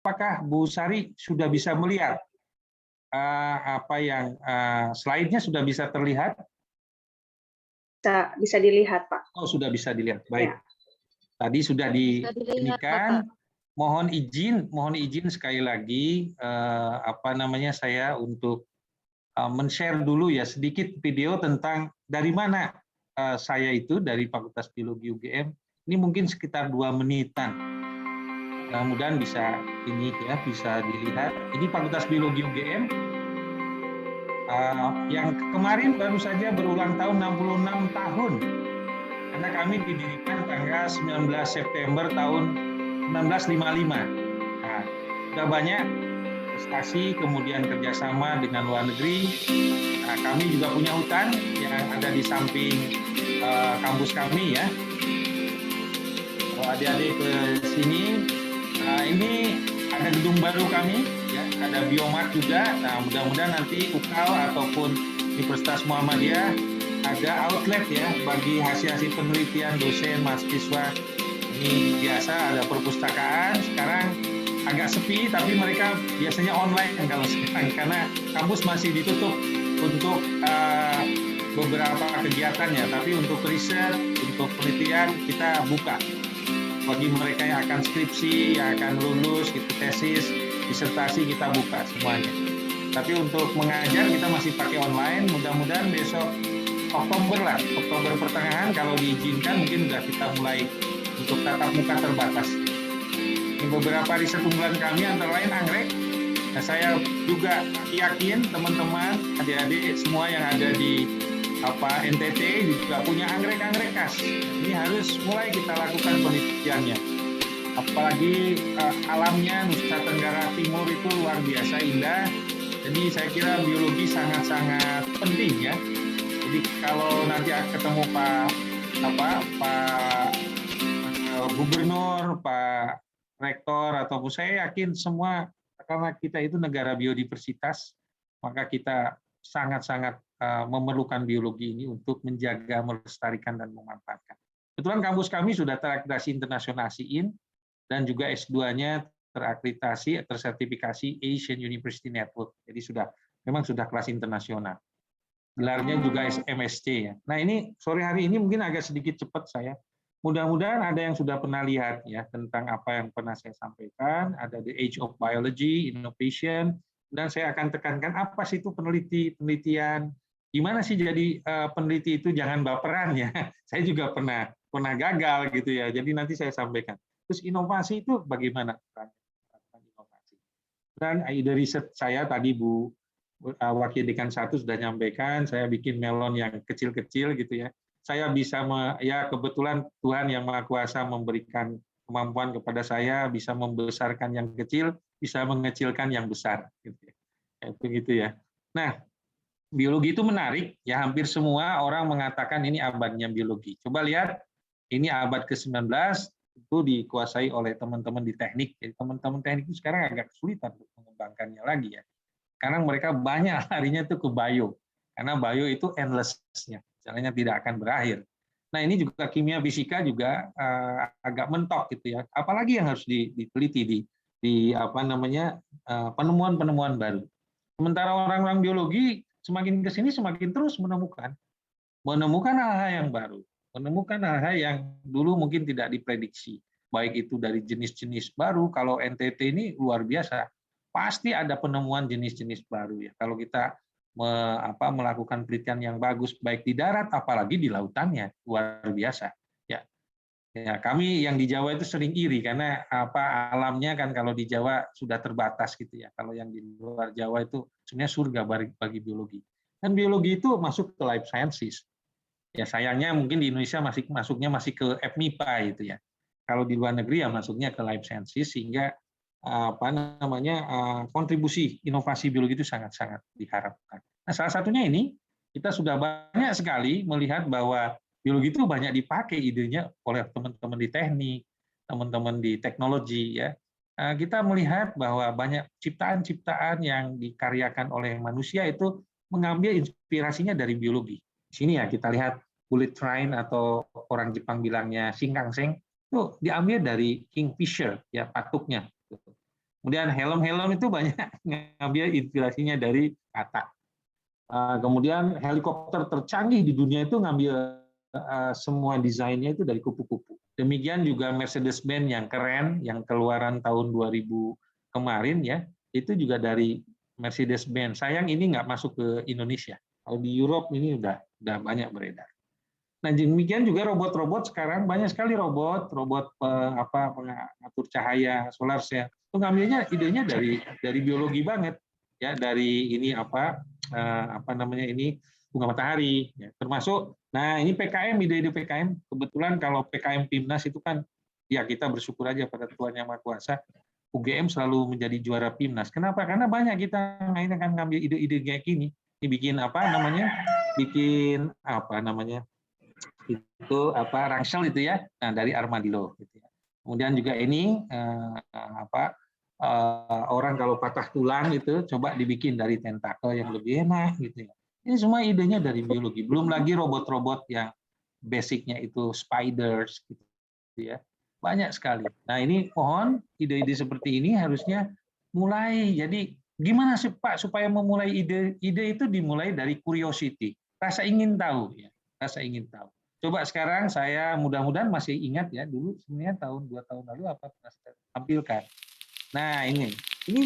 Apakah Bu Sari sudah bisa melihat apa yang slide-nya sudah bisa terlihat? Bisa dilihat, Pak. Oh, sudah bisa dilihat. Baik. Ya. Tadi sudah Bisa dilihat, Bapak. mohon izin sekali lagi saya untuk men-share dulu ya sedikit video tentang dari mana saya itu dari Fakultas Biologi UGM. Ini mungkin sekitar 2 menitan. Mudah-mudahan bisa bisa dilihat. Ini Fakultas Biologi UGM yang kemarin baru saja berulang tahun 66 tahun. Karena kami didirikan tanggal 19 September tahun 1955. Nah, sudah banyak prestasi, kemudian kerjasama dengan luar negeri. Nah, kami juga punya hutan yang ada di samping kampus kami ya. Kalau adik-adik ke sini, ini ada gedung baru kami, ya, ada biomark juga. Nah, mudah-mudahan nanti UKAL ataupun Universitas Muhammadiyah ada outlet ya bagi hasil-hasil penelitian dosen, mahasiswa. Ini biasa ada perpustakaan. Sekarang agak sepi, tapi mereka biasanya online kalau sekarang karena kampus masih ditutup untuk beberapa kegiatannya. Tapi untuk riset, untuk penelitian kita buka. Bagi mereka yang akan skripsi, yang akan lulus, gitu, tesis, disertasi kita buka semuanya. Tapi untuk mengajar kita masih pakai online. Mudah-mudahan besok Oktober pertengahan kalau diizinkan mungkin sudah kita mulai untuk tatap muka terbatas. Ini beberapa riset unggulan kami antara lain anggrek. Nah, saya juga yakin teman-teman, adik-adik semua yang ada di NTT juga punya anggrek-anggrek khas. Ini harus mulai kita lakukan penelitiannya. Apalagi alamnya Nusa Tenggara Timur itu luar biasa indah. Jadi saya kira biologi sangat-sangat penting ya. Jadi kalau nanti ketemu Pak Gubernur, Pak Rektor ataupun saya yakin semua karena kita itu negara biodiversitas, maka kita sangat-sangat memerlukan biologi ini untuk menjaga, melestarikan, dan memanfaatkan. Kebetulan kampus kami sudah terakreditasi internasional ASIIN dan juga S2-nya terakreditasi, tersertifikasi Asian University Network. Jadi memang sudah kelas internasional. Gelarnya juga MSc ya. Nah ini sore hari ini mungkin agak sedikit cepat saya. Mudah-mudahan ada yang sudah pernah lihat ya tentang apa yang pernah saya sampaikan. Ada The Age of Biology, Innovation, dan saya akan tekankan apa sih itu penelitian. Gimana sih jadi peneliti itu jangan baperan ya. Saya juga pernah gagal gitu ya. Jadi nanti saya sampaikan. Terus inovasi itu bagaimana? Inovasi. Dan ide riset saya tadi Bu Wakil Dekan 1 sudah nyampaikan, saya bikin melon yang kecil-kecil gitu ya. Saya bisa ya kebetulan Tuhan yang Maha Kuasa memberikan kemampuan kepada saya bisa membesarkan yang kecil, bisa mengecilkan yang besar gitu ya. Begitu ya. Nah, biologi itu menarik ya, hampir semua orang mengatakan ini abadnya biologi. Coba lihat, ini abad ke-19 itu dikuasai oleh teman-teman di teknik. Jadi teman-teman teknik itu sekarang agak kesulitan untuk mengembangkannya lagi ya. Karena mereka banyak larinya itu ke bio. Karena bio itu endless-nya, jalannya tidak akan berakhir. Nah ini juga kimia fisika juga agak mentok gitu ya. Apalagi yang harus diteliti di penemuan-penemuan baru. Sementara orang-orang biologi semakin ke sini semakin terus menemukan hal-hal yang baru, menemukan hal-hal yang dulu mungkin tidak diprediksi. Baik itu dari jenis-jenis baru, kalau NTT ini luar biasa. Pasti ada penemuan jenis-jenis baru ya. Kalau kita melakukan penelitian yang bagus baik di darat apalagi di lautannya luar biasa ya. Ya kami yang di Jawa itu sering iri karena alamnya kan kalau di Jawa sudah terbatas gitu ya. Kalau yang di luar Jawa itu sebenarnya surga bagi biologi. Dan biologi itu masuk ke life sciences. Ya sayangnya mungkin di Indonesia masuknya ke FMIPA gitu ya. Kalau di luar negeri ya masuknya ke life sciences sehingga kontribusi inovasi biologi itu sangat-sangat diharapkan. Nah, salah satunya ini kita sudah banyak sekali melihat bahwa biologi itu banyak dipakai idenya oleh teman-teman di teknik, teman-teman di teknologi ya. Kita melihat bahwa banyak ciptaan-ciptaan yang dikaryakan oleh manusia itu mengambil inspirasinya dari biologi. Di sini ya kita lihat bullet train atau orang Jepang bilangnya Shinkansen itu diambil dari kingfisher ya patuknya. Kemudian helm-helm itu banyak ngambil inspirasinya dari katak. Kemudian helikopter tercanggih di dunia itu ngambil semua desainnya itu dari kupu-kupu. Demikian juga Mercedes-Benz yang keren, yang keluaran tahun 2000 kemarin ya, itu juga dari Mercedes-Benz. Sayang ini nggak masuk ke Indonesia. Kalau di Europe ini udah banyak beredar. Nah, demikian juga robot-robot sekarang banyak sekali robot pengatur cahaya, solar cell. Itu ngambilnya idenya dari biologi banget ya, dari ini apa namanya ini bunga matahari ya. Termasuk nah ini PKM, ide-ide PKM, kebetulan kalau PKM Pimnas itu kan ya kita bersyukur aja pada Tuhan Yang Maha Kuasa, UGM selalu menjadi juara Pimnas. Kenapa? Karena banyak kita kan ngambil ide-ide kayak gini. Ini bikin apa namanya? Itu rangsel itu ya, nah dari armadillo gitu ya. Kemudian juga ini orang kalau patah tulang itu coba dibikin dari tentakel yang lebih enak gitu ya. Ini semua idenya dari biologi. Belum lagi robot-robot yang basicnya itu spiders gitu ya. Banyak sekali. Nah, ini mohon ide-ide seperti ini harusnya mulai. Jadi gimana sih Pak supaya memulai ide itu dimulai dari curiosity, rasa ingin tahu ya, rasa ingin tahu. Coba sekarang saya mudah-mudahan masih ingat ya, dulu sebenarnya tahun 2 tahun lalu apa pernah saya tampilkan. Nah, ini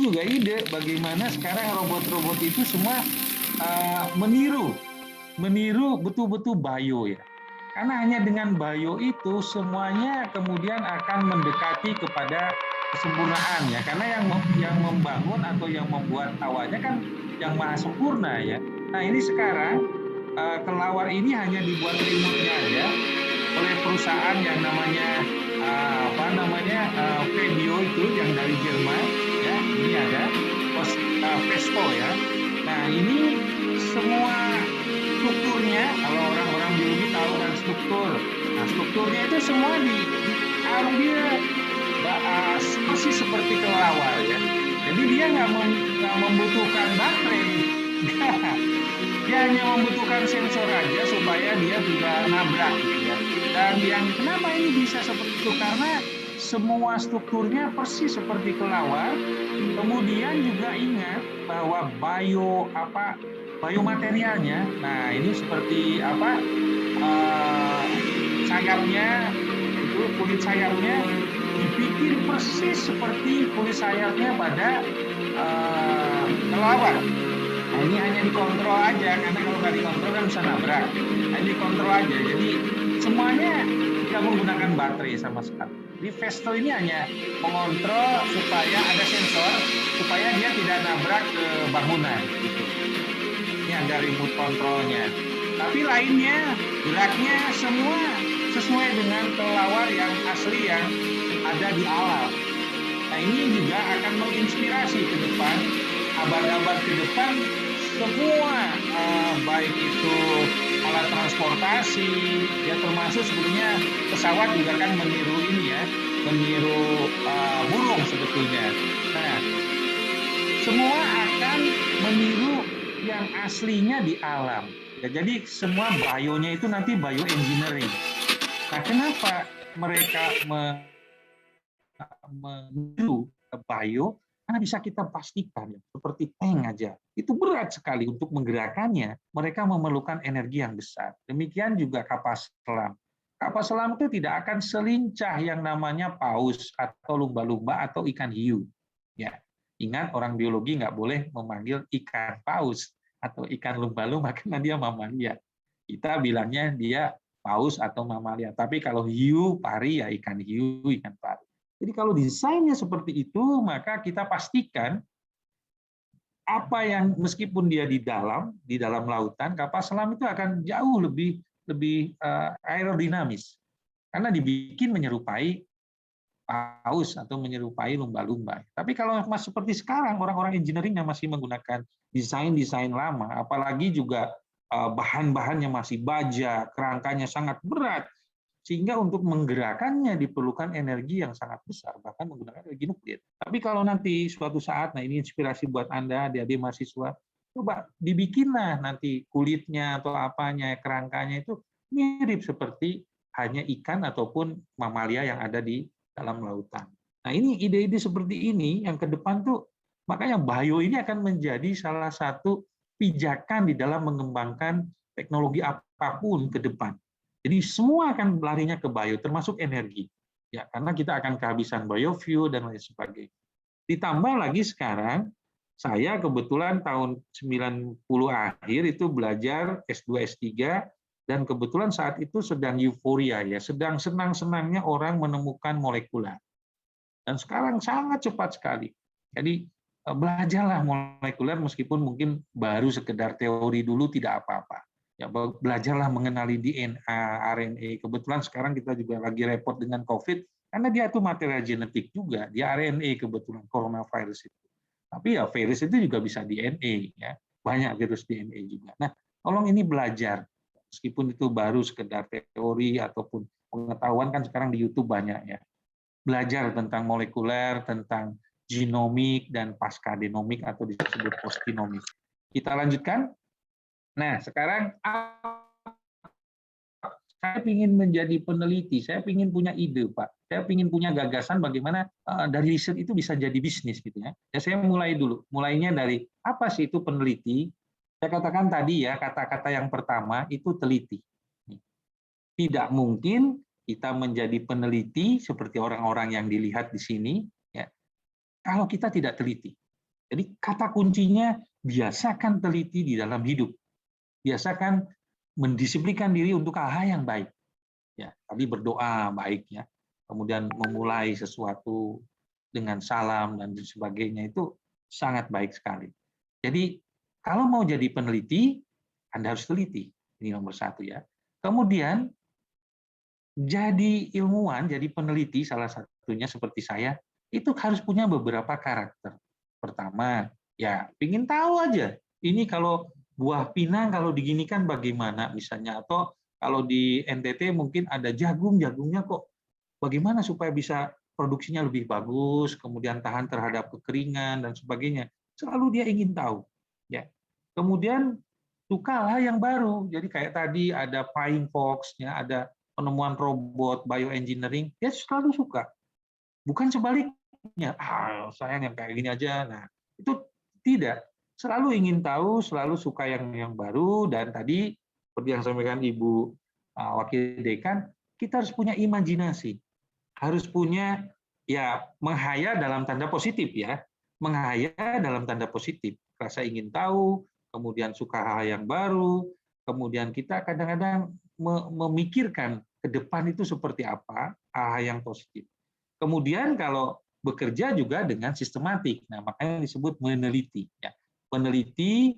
juga ide bagaimana sekarang robot-robot itu semua meniru betul-betul bio ya. Karena hanya dengan bio itu semuanya kemudian akan mendekati kepada kesempurnaan ya. Karena yang membangun atau yang membuat awalnya kan yang maha sempurna ya. Nah, ini sekarang kelawar ini hanya dibuat remote-nya aja oleh perusahaan yang namanya Fabio itu yang dari Jerman ya. Ini ada Vesco ya. Nah, ini semua strukturnya, kalau orang-orang biologi tahu kan struktur. Nah, strukturnya itu semua diambil masih seperti kelelawar ya. Jadi dia nggak membutuhkan baterai. Dia hanya membutuhkan sensor aja supaya dia tidak nabrak gitu ya. Dan yang kenapa ini bisa seperti itu karena semua strukturnya persis seperti kelelawar. Kemudian juga ingat bahwa biomaterialnya, nah ini seperti sayapnya itu kulit sayapnya dibikin persis seperti kulit sayapnya pada kelelawar. Nah, ini hanya dikontrol aja, karena kalau nggak dikontrol kan bisa nabrak. Hanya dikontrol aja, jadi semuanya tidak menggunakan baterai sama sekali. Jadi Vesco ini hanya mengontrol supaya ada sensor, supaya dia tidak nabrak ke bangunan. Gitu. Ini ada remote kontrolnya. Tapi lainnya, geraknya semua sesuai dengan kelelawar yang asli yang ada di alam. Nah, ini juga akan menginspirasi ke depan, abad-abad ke depan, semua baik itu alat transportasi, ya termasuk sebetulnya pesawat juga kan meniru ini ya, meniru burung sebetulnya. Nah, semua akan meniru yang aslinya di alam. Ya, jadi semua bionya itu nanti bioengineering. Nah, kenapa mereka meniru bio? Karena bisa kita pastikan, ya, seperti tank aja, itu berat sekali untuk menggerakkannya. Mereka memerlukan energi yang besar. Demikian juga kapal selam. Kapal selam itu tidak akan selincah yang namanya paus atau lumba-lumba atau ikan hiu. Ya, ingat orang biologi nggak boleh memanggil ikan paus atau ikan lumba-lumba karena dia mamalia. Kita bilangnya dia paus atau mamalia. Tapi kalau hiu, pari ya ikan hiu, ikan pari. Jadi kalau desainnya seperti itu, maka kita pastikan apa yang meskipun dia di dalam lautan, kapal selam itu akan jauh lebih aerodinamis karena dibikin menyerupai paus atau menyerupai lumba-lumba. Tapi kalau seperti sekarang orang-orang engineering yang masih menggunakan desain lama, apalagi juga bahan-bahannya masih baja, kerangkanya sangat berat, sehingga untuk menggerakkannya diperlukan energi yang sangat besar, bahkan menggunakan energi nuklir. Tapi kalau nanti suatu saat, nah ini inspirasi buat Anda, adik-adik mahasiswa, coba dibikinlah nanti kulitnya atau apanya, kerangkanya itu mirip seperti hanya ikan ataupun mamalia yang ada di dalam lautan. Nah, ini ide-ide seperti ini yang ke depan tuh, makanya bio ini akan menjadi salah satu pijakan di dalam mengembangkan teknologi apapun ke depan. Jadi semua akan larinya ke bio, termasuk energi. Ya, karena kita akan kehabisan biofuel dan lain sebagainya. Ditambah lagi sekarang, saya kebetulan tahun 90 akhir itu belajar S2, S3, dan kebetulan saat itu sedang euforia, ya, sedang senang-senangnya orang menemukan molekuler. Dan sekarang sangat cepat sekali. Jadi belajarlah molekuler meskipun mungkin baru sekedar teori dulu tidak apa-apa. Ya, belajarlah mengenali DNA, RNA. Kebetulan sekarang kita juga lagi repot dengan COVID karena dia itu material genetik juga, dia RNA kebetulan coronavirus itu. Tapi ya virus itu juga bisa DNA, ya. Banyak virus DNA juga. Nah, tolong ini belajar. Meskipun itu baru sekedar teori ataupun pengetahuan kan sekarang di YouTube banyak, ya. Belajar tentang molekuler, tentang genomik dan pascagenomik atau disebut postgenomik. Kita lanjutkan. Nah, sekarang saya ingin menjadi peneliti, saya ingin punya ide, Pak. Saya ingin punya gagasan bagaimana dari riset itu bisa jadi bisnis, gitu ya. Ya, saya mulai dulu. Mulainya dari apa sih itu peneliti? Saya katakan tadi ya, kata-kata yang pertama itu teliti. Tidak mungkin kita menjadi peneliti seperti orang-orang yang dilihat di sini, ya, kalau kita tidak teliti. Jadi kata kuncinya biasakan teliti di dalam hidup. Biasakan mendisiplinkan diri untuk hal-hal yang baik. Ya, tadi berdoa baik, ya. Kemudian memulai sesuatu dengan salam dan sebagainya itu sangat baik sekali. Jadi kalau mau jadi peneliti, Anda harus teliti. Ini nomor satu, ya. Kemudian jadi ilmuwan, jadi peneliti salah satunya seperti saya, itu harus punya beberapa karakter. Pertama, ya ingin tahu aja, ini kalau buah pinang kalau diginikan bagaimana misalnya, atau kalau di NTT mungkin ada jagung, jagungnya kok bagaimana supaya bisa produksinya lebih bagus, kemudian tahan terhadap kekeringan dan sebagainya. Selalu dia ingin tahu. Ya. Kemudian sukalah yang baru. Jadi kayak tadi ada Pine Fox, ya, ada penemuan robot, bioengineering, dia selalu suka. Bukan sebaliknya, sayang yang kayak gini aja. Nah, itu tidak. Selalu ingin tahu, selalu suka yang baru, dan tadi seperti yang sampaikan Ibu Wakil Dekan, kita harus punya imajinasi. Harus punya, ya, menghayal dalam tanda positif, ya. Menghayal dalam tanda positif. Rasa ingin tahu, kemudian suka hal yang baru, kemudian kita kadang-kadang memikirkan ke depan itu seperti apa, hal yang positif. Kemudian kalau bekerja juga dengan sistematik, nah makanya disebut meneliti. Ya. Peneliti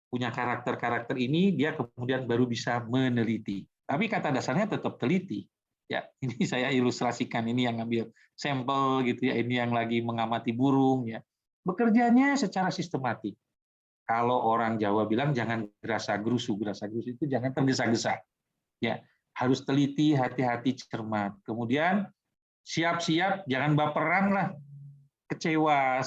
punya karakter-karakter ini, dia kemudian baru bisa meneliti. Tapi kata dasarnya tetap teliti. Ya, ini saya ilustrasikan, ini yang ngambil sampel gitu ya, ini yang lagi mengamati burung ya. Bekerjanya secara sistematik. Kalau orang Jawa bilang jangan gerasa gerusu itu jangan tergesa-gesa. Ya, harus teliti, hati-hati, cermat. Kemudian siap-siap, jangan baperan lah, kecewa.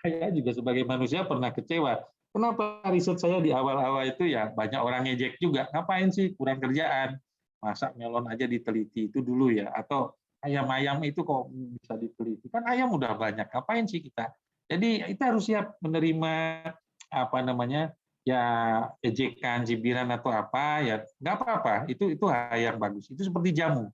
Saya juga sebagai manusia pernah kecewa. Kenapa riset saya di awal-awal itu ya banyak orang ngejek juga, ngapain sih kurang kerjaan, masak melon aja diteliti itu dulu ya, atau ayam-ayam itu kok bisa diteliti, kan ayam udah banyak, ngapain sih kita. Jadi kita harus siap menerima apa namanya ya ejekan, cibiran atau apa ya, nggak apa-apa, itu hal yang bagus, itu seperti jamu.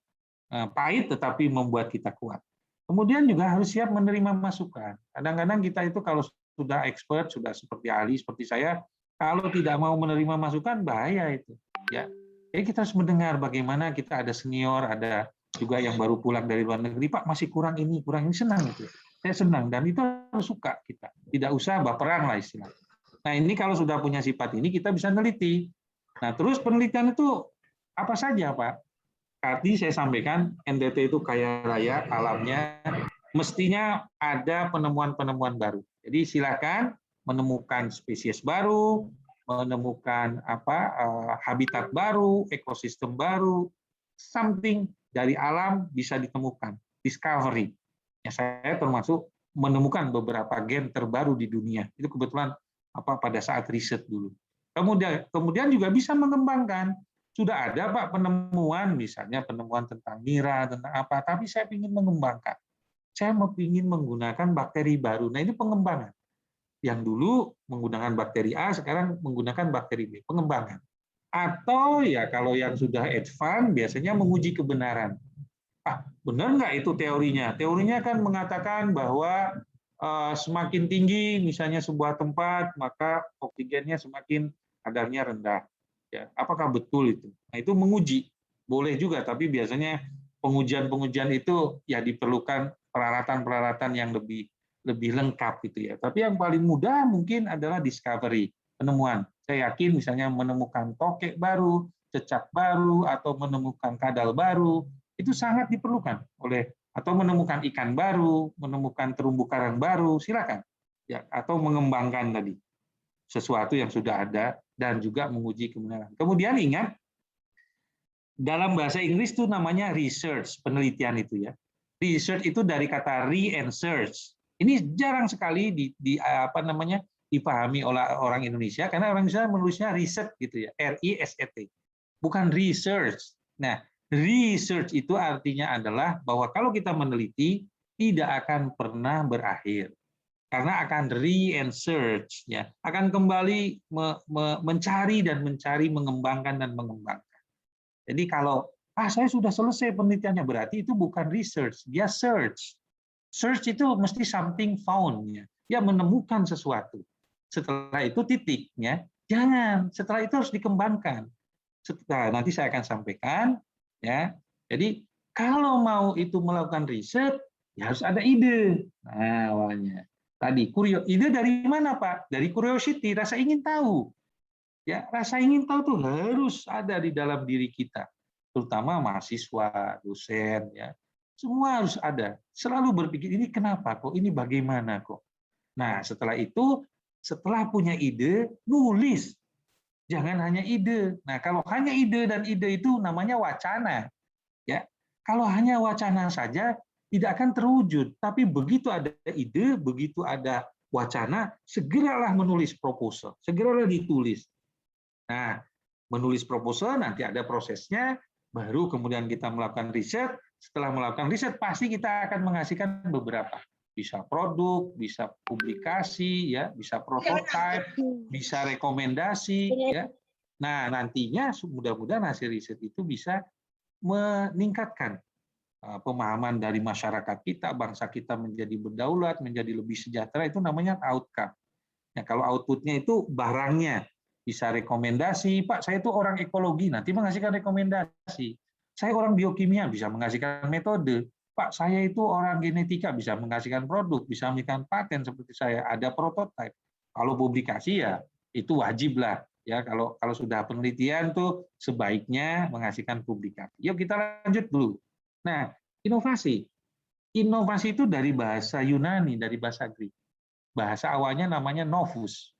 Pahit tetapi membuat kita kuat. Kemudian juga harus siap menerima masukan. Kadang-kadang kita itu kalau sudah expert, sudah seperti ahli seperti saya, kalau tidak mau menerima masukan bahaya itu. Ya, jadi kita harus mendengar bagaimana kita ada senior, ada juga yang baru pulang dari luar negeri, Pak masih kurang ini, senang itu. Saya senang dan itu harus suka kita. Tidak usah baperan lah istilahnya. Nah ini kalau sudah punya sifat ini kita bisa neliti. Nah terus penelitian itu apa saja Pak? Tadi saya sampaikan NTT itu kaya raya alamnya, mestinya ada penemuan-penemuan baru. Jadi silakan menemukan spesies baru, menemukan habitat baru, ekosistem baru, something dari alam bisa ditemukan, discovery. Ya, saya termasuk menemukan beberapa gen terbaru di dunia. Itu kebetulan pada saat riset dulu. Kemudian juga bisa mengembangkan. Sudah ada Pak penemuan, misalnya penemuan tentang nira, tentang apa, tapi saya ingin mengembangkan. saya ingin menggunakan bakteri baru. Nah, ini pengembangan. Yang dulu menggunakan bakteri A, sekarang menggunakan bakteri B, pengembangan. Atau ya kalau yang sudah advance, biasanya menguji kebenaran. Benar nggak itu teorinya? Teorinya kan mengatakan bahwa semakin tinggi misalnya sebuah tempat, maka oksigennya semakin kadarnya rendah. Ya, apakah betul itu? Nah, itu menguji. Boleh juga, tapi biasanya pengujian-pengujian itu ya diperlukan peralatan-peralatan yang lebih lengkap gitu ya. Tapi yang paling mudah mungkin adalah discovery, penemuan. Saya yakin misalnya menemukan tokek baru, cecak baru, atau menemukan kadal baru, itu sangat diperlukan oleh, atau menemukan ikan baru, menemukan terumbu karang baru, silakan. Ya, atau mengembangkan tadi sesuatu yang sudah ada dan juga menguji kebenaran. Kemudian ingat, dalam bahasa Inggris itu namanya research, penelitian itu ya. Research itu dari kata re and search. Ini jarang sekali dipahami oleh orang Indonesia, karena orang Indonesia menulisnya riset gitu ya, RISET, bukan research. Nah, research itu artinya adalah bahwa kalau kita meneliti tidak akan pernah berakhir, karena akan re and search ya, akan kembali mencari dan mencari, mengembangkan dan mengembangkan. Jadi kalau saya sudah selesai penelitiannya, berarti itu bukan research, dia search. Search itu mesti something found ya. Dia menemukan sesuatu. Setelah itu titiknya, jangan. Setelah itu harus dikembangkan. Nanti saya akan sampaikan ya. Jadi kalau mau itu melakukan riset, ya harus ada ide. Nah, awalnya. Tadi ide dari mana, Pak? Dari curiosity, rasa ingin tahu. Ya, rasa ingin tahu tuh harus ada di dalam diri kita, terutama mahasiswa, dosen, ya, semua harus ada. Selalu berpikir ini kenapa kok, ini bagaimana kok. Nah, setelah itu, setelah punya ide, nulis. Jangan hanya ide. Nah, kalau hanya ide dan ide itu namanya wacana, ya. Kalau hanya wacana saja tidak akan terwujud. Tapi begitu ada ide, begitu ada wacana, segeralah menulis proposal, segeralah ditulis. Nah, menulis proposal nanti ada prosesnya, baru kemudian kita melakukan riset. Setelah melakukan riset, pasti kita akan menghasilkan beberapa. Bisa produk, bisa publikasi, ya, bisa prototype, bisa rekomendasi. Ya. Nah, nantinya mudah-mudahan hasil riset itu bisa meningkatkan pemahaman dari masyarakat kita, bangsa kita menjadi berdaulat, menjadi lebih sejahtera, itu namanya outcome. Nah, kalau outputnya itu barangnya, bisa rekomendasi, Pak, saya itu orang ekologi, nanti menghasilkan rekomendasi. Saya orang biokimia, bisa menghasilkan metode. Pak, saya itu orang genetika, bisa menghasilkan produk, bisa menghasilkan paten seperti saya, ada prototipe. Kalau publikasi ya itu wajib lah. Ya, kalau sudah penelitian tuh sebaiknya menghasilkan publikasi. Yuk kita lanjut dulu. Nah, inovasi. Inovasi itu dari bahasa Yunani, dari bahasa Greek. Bahasa awalnya namanya novus.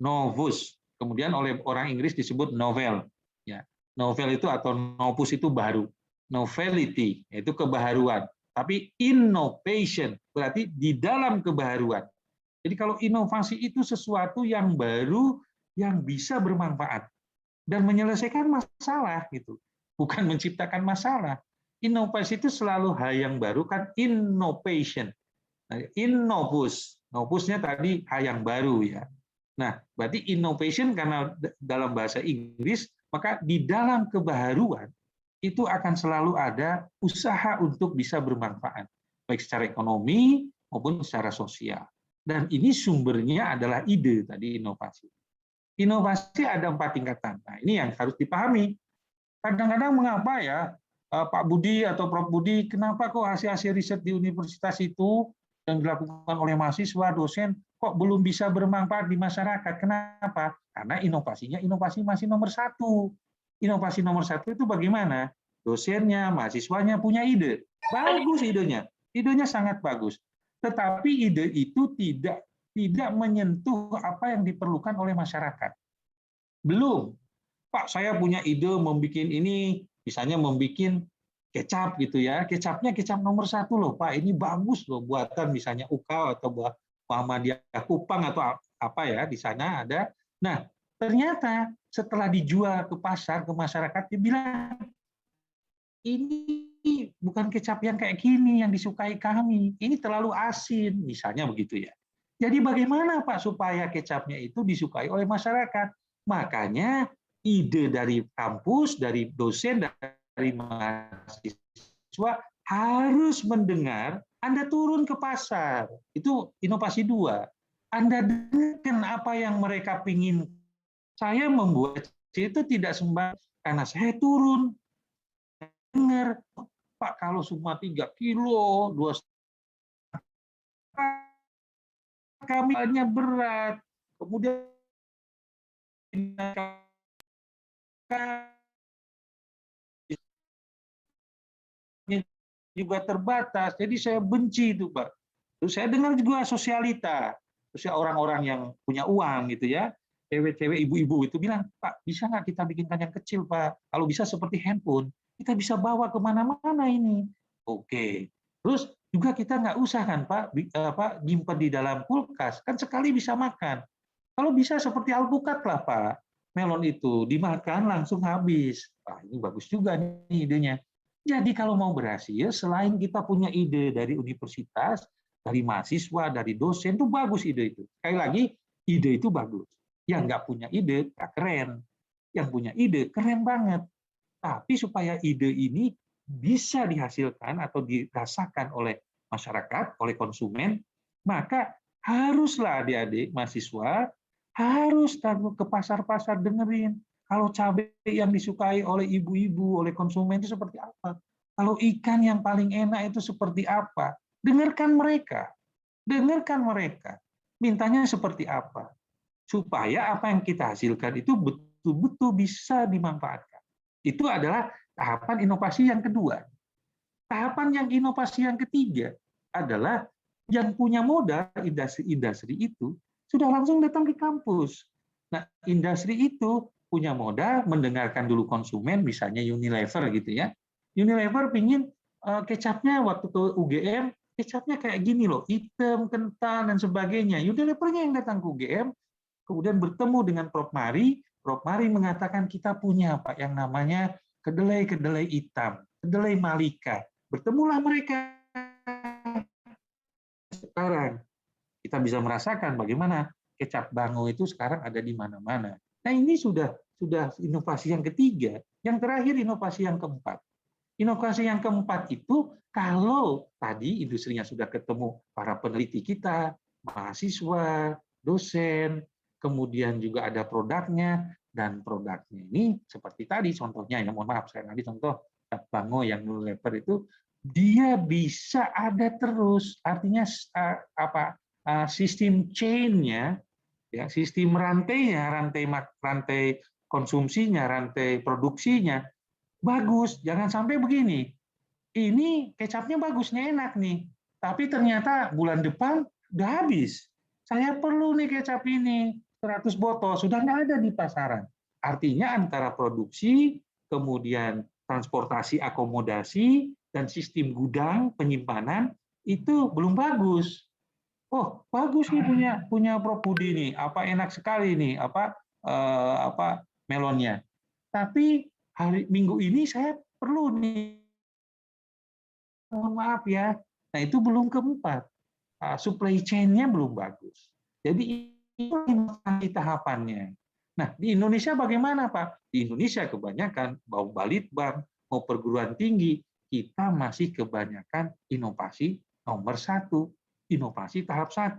Novus. Kemudian oleh orang Inggris disebut novel. Ya, novel itu atau novus itu baru. Novelty yaitu kebaharuan. Tapi innovation berarti di dalam kebaharuan. Jadi kalau inovasi itu sesuatu yang baru yang bisa bermanfaat dan menyelesaikan masalah gitu. Bukan menciptakan masalah. Inovasi itu selalu hal yang baru, kan innovation. Innovus. Novusnya tadi hal yang baru ya. Nah, berarti innovation karena dalam bahasa Inggris, maka di dalam kebaharuan itu akan selalu ada usaha untuk bisa bermanfaat, baik secara ekonomi maupun secara sosial. Dan ini sumbernya adalah ide tadi, inovasi. Inovasi ada 4 tingkatan. Nah, ini yang harus dipahami. Kadang-kadang mengapa ya Pak Budi atau Prof Budi, kenapa kok hasil-hasil riset di universitas itu yang dilakukan oleh mahasiswa, dosen, kok belum bisa bermanfaat di masyarakat? Kenapa? Karena inovasinya inovasi masih nomor 1. Inovasi nomor 1 itu bagaimana? Dosennya, mahasiswanya punya ide. Bagus idenya. Idenya sangat bagus. Tetapi ide itu tidak menyentuh apa yang diperlukan oleh masyarakat. Belum. Pak, saya punya ide membuat ini, misalnya membuat kecap gitu ya, kecapnya kecap nomor 1 loh Pak, ini bagus loh buatan misalnya UKAW atau buat Muhammadiyah Kupang atau apa ya, di sana ada. Nah, ternyata setelah dijual ke pasar, ke masyarakat, dia bilang, ini bukan kecap yang kayak gini yang disukai kami. Ini terlalu asin, misalnya begitu ya. Jadi bagaimana Pak supaya kecapnya itu disukai oleh masyarakat? Makanya ide dari kampus, dari dosen, dari mahasiswa harus mendengar, Anda turun ke pasar. Itu inovasi 2. Anda dengarkan apa yang mereka ingin. Saya membuat itu tidak sembarang karena saya turun dengar, Pak kalau semua 3 kilo, 2 kami hanya berat, kemudian juga terbatas, jadi saya benci itu Pak. Terus saya dengar juga sosialita, terus orang-orang yang punya uang gitu ya, cewek-cewek, ibu-ibu itu bilang, Pak bisa nggak kita bikinkan yang kecil Pak, kalau bisa seperti handphone, kita bisa bawa kemana-mana ini. Oke, terus juga kita nggak usah kan Pak, nyimpen di dalam kulkas, kan sekali bisa makan. Kalau bisa seperti alpukat lah Pak, melon itu dimakan langsung habis. Wah ini bagus juga nih idenya. Jadi kalau mau berhasil, selain kita punya ide dari universitas, dari mahasiswa, dari dosen, itu bagus ide itu. Sekali lagi, ide itu bagus. Yang nggak punya ide, nggak keren. Yang punya ide, keren banget. Tapi supaya ide ini bisa dihasilkan atau dirasakan oleh masyarakat, oleh konsumen, maka haruslah adik-adik mahasiswa harus ke pasar-pasar dengerin kalau cabai yang disukai oleh ibu-ibu, oleh konsumen itu seperti apa. Kalau ikan yang paling enak itu seperti apa. Dengarkan mereka. Dengarkan mereka. Mintanya seperti apa. Supaya apa yang kita hasilkan itu betul-betul bisa dimanfaatkan. Itu adalah tahapan inovasi yang kedua. Tahapan yang inovasi yang ketiga adalah yang punya modal industri itu sudah langsung datang ke kampus. Nah, industri itu punya modal mendengarkan dulu konsumen, misalnya Unilever gitu ya. Unilever pingin kecapnya waktu ke UGM, kecapnya kayak gini loh, hitam, kental, dan sebagainya. Unilevernya yang datang ke UGM, kemudian bertemu dengan Prof. Mari. Prof. Mari mengatakan kita punya Pak yang namanya kedelai-kedelai hitam, kedelai Malika. Bertemulah mereka sekarang. Kita bisa merasakan bagaimana kecap Bango itu sekarang ada di mana-mana. Nah ini sudah inovasi yang ketiga. Yang terakhir inovasi yang keempat. Inovasi yang keempat itu kalau tadi industrinya sudah ketemu para peneliti kita, mahasiswa, dosen, kemudian juga ada produknya, dan produknya ini seperti tadi contohnya, ya mohon maaf saya ngambil contoh Bango yang Unilever itu, dia bisa ada terus, artinya sistem chain-nya, ya, sistem rantainya, rantai konsumsinya, rantai produksinya bagus. Jangan sampai begini, ini kecapnya bagusnya enak nih, tapi ternyata bulan depan udah habis. Saya perlu nih kecap ini, 100 botol, sudah nggak ada di pasaran. Artinya antara produksi, kemudian transportasi akomodasi, dan sistem gudang penyimpanan itu belum bagus. Oh, bagus nih punya Prof Budi nih, apa enak sekali nih, melonnya. Tapi minggu ini saya perlu nih, mohon maaf ya. Nah itu belum keempat, supply chain-nya belum bagus. Jadi itu inovasi tahapannya. Nah di Indonesia bagaimana Pak? Di Indonesia kebanyakan mau balitbank, mau perguruan tinggi, kita masih kebanyakan inovasi nomor 1, inovasi tahap 1.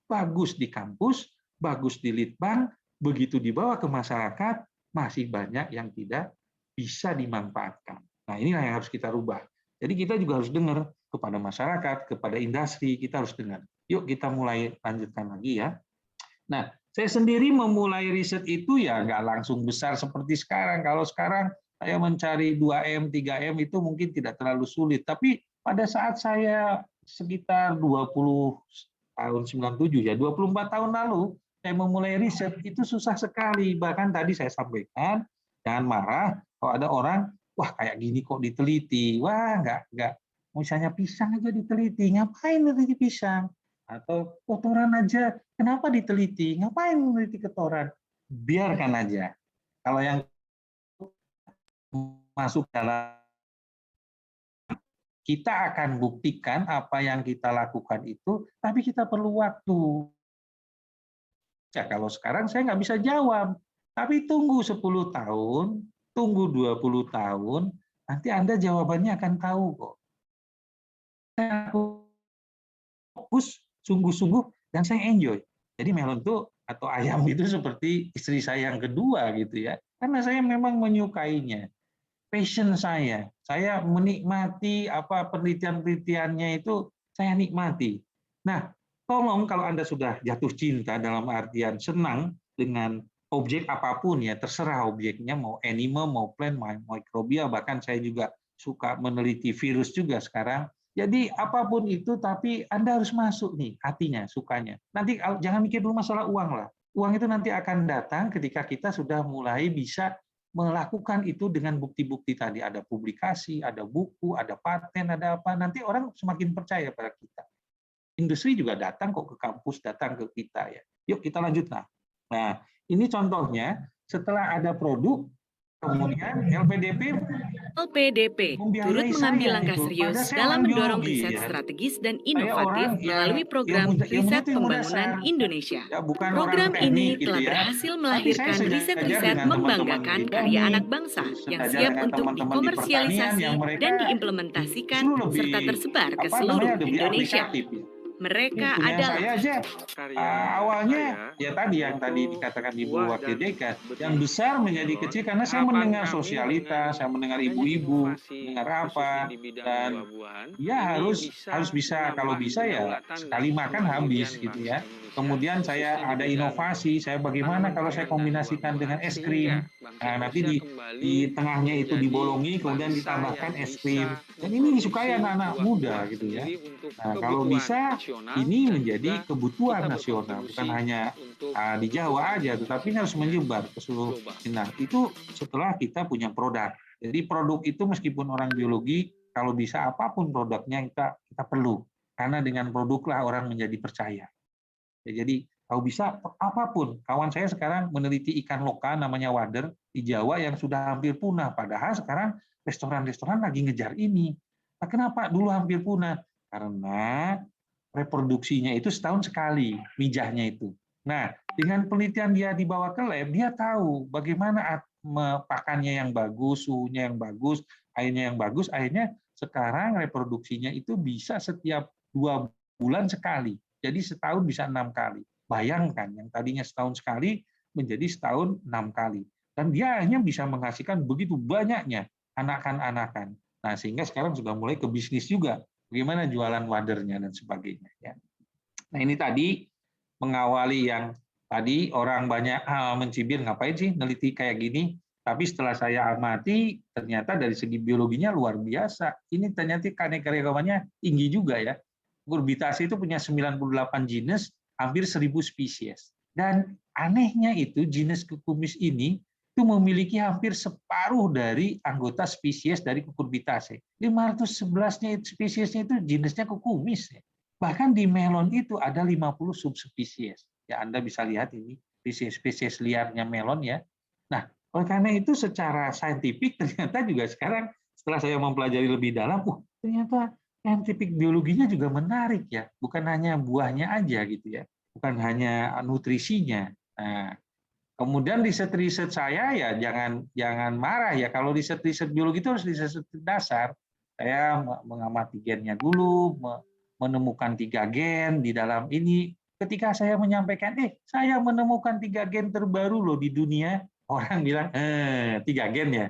Bagus di kampus, bagus di litbang, begitu dibawa ke masyarakat, masih banyak yang tidak bisa dimanfaatkan. Nah inilah yang harus kita rubah. Jadi kita juga harus dengar kepada masyarakat, kepada industri, kita harus dengar. Yuk kita mulai lanjutkan lagi ya. Nah, saya sendiri memulai riset itu ya nggak langsung besar seperti sekarang. Kalau sekarang saya mencari 2M, 3M itu mungkin tidak terlalu sulit. Tapi pada saat saya sekitar 20 tahun 97 ya, 24 tahun lalu saya memulai riset itu susah sekali. Bahkan tadi saya sampaikan, jangan marah kalau ada orang, wah kayak gini kok diteliti. Wah, nggak. Misalnya pisang aja diteliti, ngapain diteliti pisang? Atau kotoran aja, kenapa diteliti? Ngapain meneliti kotoran? Biarkan aja. Kalau yang masuk dalam kita akan buktikan apa yang kita lakukan itu, tapi kita perlu waktu. Ya, kalau sekarang saya nggak bisa jawab, tapi tunggu 10 tahun, tunggu 20 tahun, nanti Anda jawabannya akan tahu kok. Saya fokus, sungguh-sungguh, dan saya enjoy. Jadi melon itu atau ayam itu seperti istri saya yang kedua gitu ya, karena saya memang menyukainya. Passion saya menikmati apa penelitian-penelitiannya itu saya nikmati. Nah, tolong kalau Anda sudah jatuh cinta dalam artian senang dengan objek apapun ya, terserah objeknya mau animal, mau plant, mau mikrobia, bahkan saya juga suka meneliti virus juga sekarang. Jadi apapun itu, tapi Anda harus masuk nih hatinya, sukanya. Nanti jangan mikir dulu masalah uang lah. Uang itu nanti akan datang ketika kita sudah mulai bisa melakukan itu dengan bukti-bukti tadi. Ada publikasi, ada buku, ada paten, ada apa. Nanti orang semakin percaya pada kita. Industri juga datang kok ke kampus, datang ke kita ya. Yuk kita lanjutkan. Nah, ini contohnya setelah ada produk, kemudian LPDP turut membiayai mengambil saya langkah itu. serius Padahal saya dalam orang mendorong biologi riset ya. strategis dan Saya inovatif orang melalui program Riset Pembangunan Indonesia. ya bukan Program orang ini teknik gitu telah ya. berhasil Tapi saya melahirkan sejajar riset-riset dengan teman-teman membanggakan di karya teknik, anak bangsa yang sejajar siap dengan untuk teman-teman di pertanian dikomersialisasi yang mereka dan diimplementasikan justru lebih serta tersebar ke apa namanya seluruh lebih Indonesia. aplikatif ya. Ini Mereka punya adalah saya aja Karya awalnya saya ya tadi yang tadi itu dikatakan Ibu buah waktu dan dekan, benih yang besar menjadi melon. kecil karena saya Harapan mendengar kami sosialita, saya mendengar adanya ibu-ibu, inovasi mendengar khususnya apa, di bidang dan buah-buahan dia ini harus bisa kalau menambah bisa ya kedaulatan dan sekali makan habis kemandirian gitu bangsa ya. Indonesia Kemudian saya khususnya di ada bidang inovasi, saya bagaimana tanaman kalau saya pangan dan kombinasikan dengan buah-buahan es sehingga krim. bangsa Nah, nanti Indonesia di kembali tengahnya itu menjadi dibolongi, kemudian bangsa ditambahkan yang es bisa krim. Dan ini disukai memproduksi anak-anak muda buah-buah gitu ya. sendiri untuk Nah, kalau kebutuhan bisa nasional ini dan menjadi juga kebutuhan kita nasional, bukan berkontribusi hanya untuk di Jawa kebutuhan aja, tetapi ini harus varian menyebar ke seluruh. global. Nah, itu setelah kita punya produk. Jadi produk itu meskipun orang biologi, kalau bisa apapun produknya kita perlu. Karena dengan produklah orang menjadi percaya. Ya, jadi kalau bisa apapun. Kawan saya sekarang meneliti ikan lokal namanya wader di Jawa yang sudah hampir punah. Padahal sekarang restoran-restoran lagi ngejar ini. Nah, kenapa dulu hampir punah? Karena reproduksinya itu setahun sekali, mijahnya itu. Nah, dengan penelitian dia dibawa ke lab, dia tahu bagaimana pakannya yang bagus, suhunya yang bagus, airnya yang bagus. Akhirnya sekarang reproduksinya itu bisa setiap 2 bulan sekali. Jadi setahun bisa 6 kali. Bayangkan, yang tadinya setahun sekali menjadi setahun 6 kali. Dan dia hanya bisa menghasilkan begitu banyaknya anakan-anakan. Nah, sehingga sekarang sudah mulai ke bisnis juga. Bagaimana jualan wadernya dan sebagainya. Ya. Nah, ini tadi mengawali yang tadi orang banyak mencibir, ngapain sih neliti kayak gini? Tapi setelah saya amati, ternyata dari segi biologinya luar biasa. Ini ternyata keanekaragamannya tinggi juga ya. Kukurbitacea itu punya 98 jenis, hampir 1.000 spesies. Dan anehnya itu jenis kukumis ini itu memiliki hampir separuh dari anggota spesies dari Cucurbitaceae. 511-nya spesiesnya itu jenisnya kukumis. Bahkan di melon itu ada 50 subspesies. Ya, Anda bisa lihat ini spesies liarnya melon ya. Nah, oleh karena itu secara saintifik ternyata juga sekarang setelah saya mempelajari lebih dalam, ternyata saintifik biologinya juga menarik ya. Bukan hanya buahnya aja gitu ya. Bukan hanya nutrisinya. Nah, kemudian riset-riset saya ya jangan marah ya, kalau riset-riset biologi itu harus riset dasar. Saya mengamati gennya dulu, menemukan 3 gen di dalam ini. Ketika saya menyampaikan, saya menemukan 3 gen terbaru loh di dunia, orang bilang, 3 gen ya.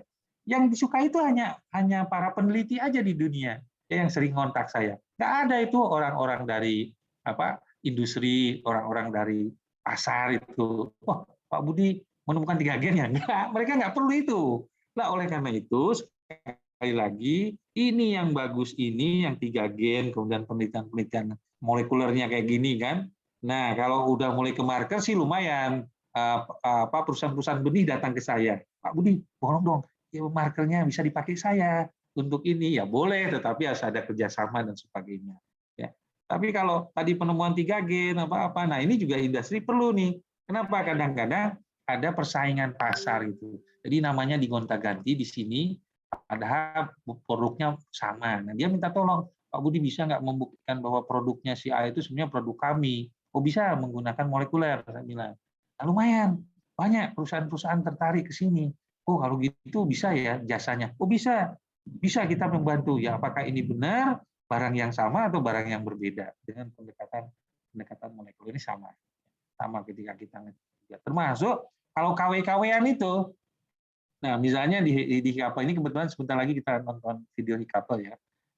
Yang disukai itu hanya para peneliti aja di dunia yang sering kontak saya. Nggak ada itu orang-orang dari industri, orang-orang dari pasar itu. Pak Budi menemukan 3 gen ya? Enggak, mereka nggak perlu itu. Nah, oleh karena itu, sekali lagi, ini yang bagus ini, yang 3 gen, kemudian penelitian-penelitian molekulernya kayak gini kan. Nah, kalau udah mulai ke marker sih lumayan. Perusahaan-perusahaan benih datang ke saya. Pak Budi, tolong dong, markernya bisa dipakai saya untuk ini. Ya boleh, tetapi harus ada kerjasama dan sebagainya. Ya. Tapi kalau tadi penemuan 3 gen, apa-apa, nah ini juga industri perlu nih. Kenapa? Kadang-kadang ada persaingan pasar itu. Jadi namanya digonta-ganti di sini, padahal produknya sama. Nah, dia minta tolong, Pak Budi bisa nggak membuktikan bahwa produknya si A itu sebenarnya produk kami? Oh bisa, menggunakan molekuler, saya bilang. Nah, lumayan, banyak perusahaan-perusahaan tertarik ke sini. Oh kalau gitu bisa ya jasanya? Oh bisa, bisa kita membantu. Ya apakah ini benar barang yang sama atau barang yang berbeda dengan pendekatan molekuler ini sama ketika kita ngecek. Termasuk kalau KW-KW-an itu, nah misalnya di Hikapel ini kebetulan sebentar lagi kita nonton video Hikapel ya.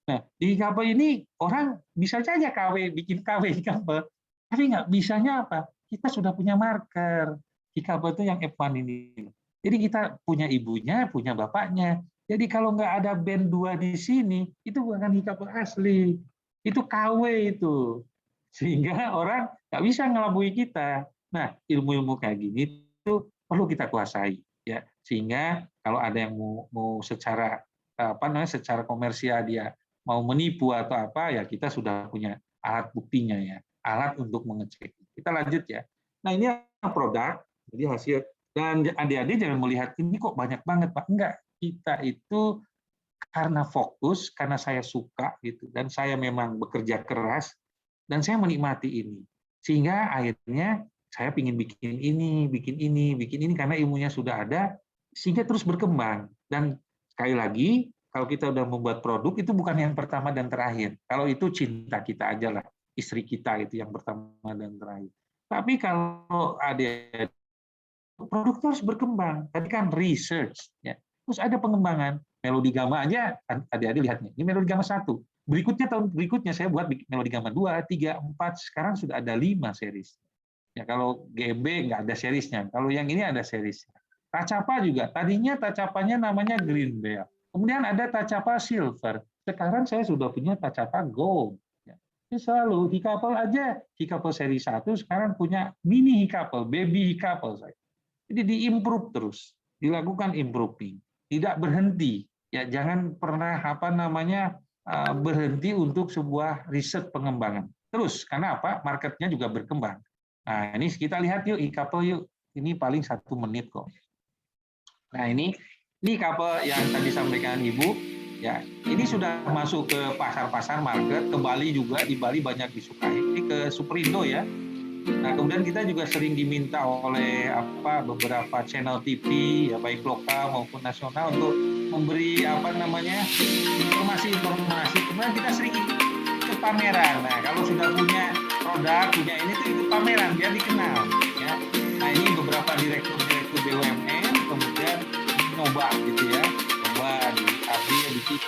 Nah di Hikapel ini orang bisa saja bikin KW Hikapel, tapi nggak bisanya apa? Kita sudah punya marker. Hikapel itu yang F1 ini. Jadi kita punya ibunya, punya bapaknya. Jadi kalau nggak ada band 2 di sini, itu bukan Hikapel asli. Itu KW itu. Sehingga orang nggak bisa ngelabui kita. Nah, ilmu-ilmu kayak gini itu perlu kita kuasai, ya. Sehingga kalau ada yang mau secara secara komersial dia mau menipu atau apa, ya kita sudah punya alat buktinya ya, alat untuk mengecek. Kita lanjut ya. Nah ini produk, jadi hasil. Dan adik-adik jangan melihat ini kok banyak banget Pak. Enggak, kita itu karena fokus, karena saya suka gitu, dan saya memang bekerja keras, dan saya menikmati ini. Sehingga akhirnya saya ingin bikin ini, karena ilmunya sudah ada, sehingga terus berkembang. Dan sekali lagi, kalau kita udah membuat produk, itu bukan yang pertama dan terakhir. Kalau itu cinta kita aja lah, istri kita itu yang pertama dan terakhir. Tapi kalau ada produk itu harus berkembang. Tadi kan research, ya. Terus ada pengembangan. Melodi Gama aja, adik-adik lihatnya. Ini Melodi Gama 1. Berikutnya tahun berikutnya saya buat Melodi Gama 2, 3, 4, sekarang sudah ada 5 series. Ya kalau GMB nggak ada seriesnya. Kalau yang ini ada series. Tacapa juga. Tadinya Tacapanya namanya Green Bell. Kemudian ada Tacapa Silver. Sekarang saya sudah punya Tacapa Gold. Ini selalu Hikapel aja. Hikapel seri 1 sekarang punya mini Hikapel, baby Hikapel saya. Jadi diimprove terus, dilakukan improving, tidak berhenti. Ya jangan pernah berhenti untuk sebuah riset pengembangan. Terus karena apa? Marketnya juga berkembang. Nah ini kita lihat yuk e-couple yuk. Ini paling 1 menit kok. Nah ini couple yang tadi sampaikan Ibu. Ya ini sudah masuk ke pasar-pasar market. Ke Bali juga, di Bali banyak disukai. Ini ke Superindo ya. Nah, kemudian kita juga sering diminta oleh beberapa channel TV, ya baik lokal maupun nasional untuk memberi informasi. Kemudian kita sering ikut pameran. Nah, kalau sudah punya produk, punya ini tuh ikut pameran biar dikenal. Ya. Nah, ini beberapa direktur BUMN, kemudian nyoba gitu ya, coba di ABRI, di TV.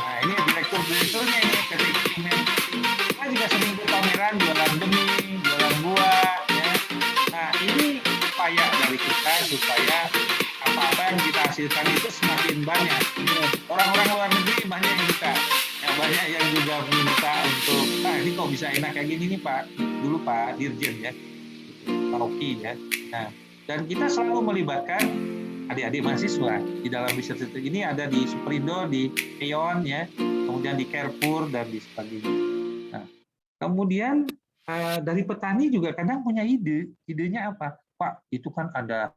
Nah, ini direkturnya ini kita juga sering ikut pameran, jualan benih, jualan buah, ya. Nah ini upaya dari kita supaya apa-apa yang kita hasilkan itu semakin banyak. Orang-orang luar negeri banyak yang suka, ya, banyak yang juga minta untuk, ini kok bisa enak kayak gini nih Pak, dulu Pak Dirjen ya, Pak Rocky ya. Nah dan kita selalu melibatkan adik-adik mahasiswa di dalam riset ini, ada di Superindo, di Aeon ya, kemudian di Carrefour dan di sebagainya. Nah, kemudian dari petani juga kadang punya idenya apa? Pak, itu kan ada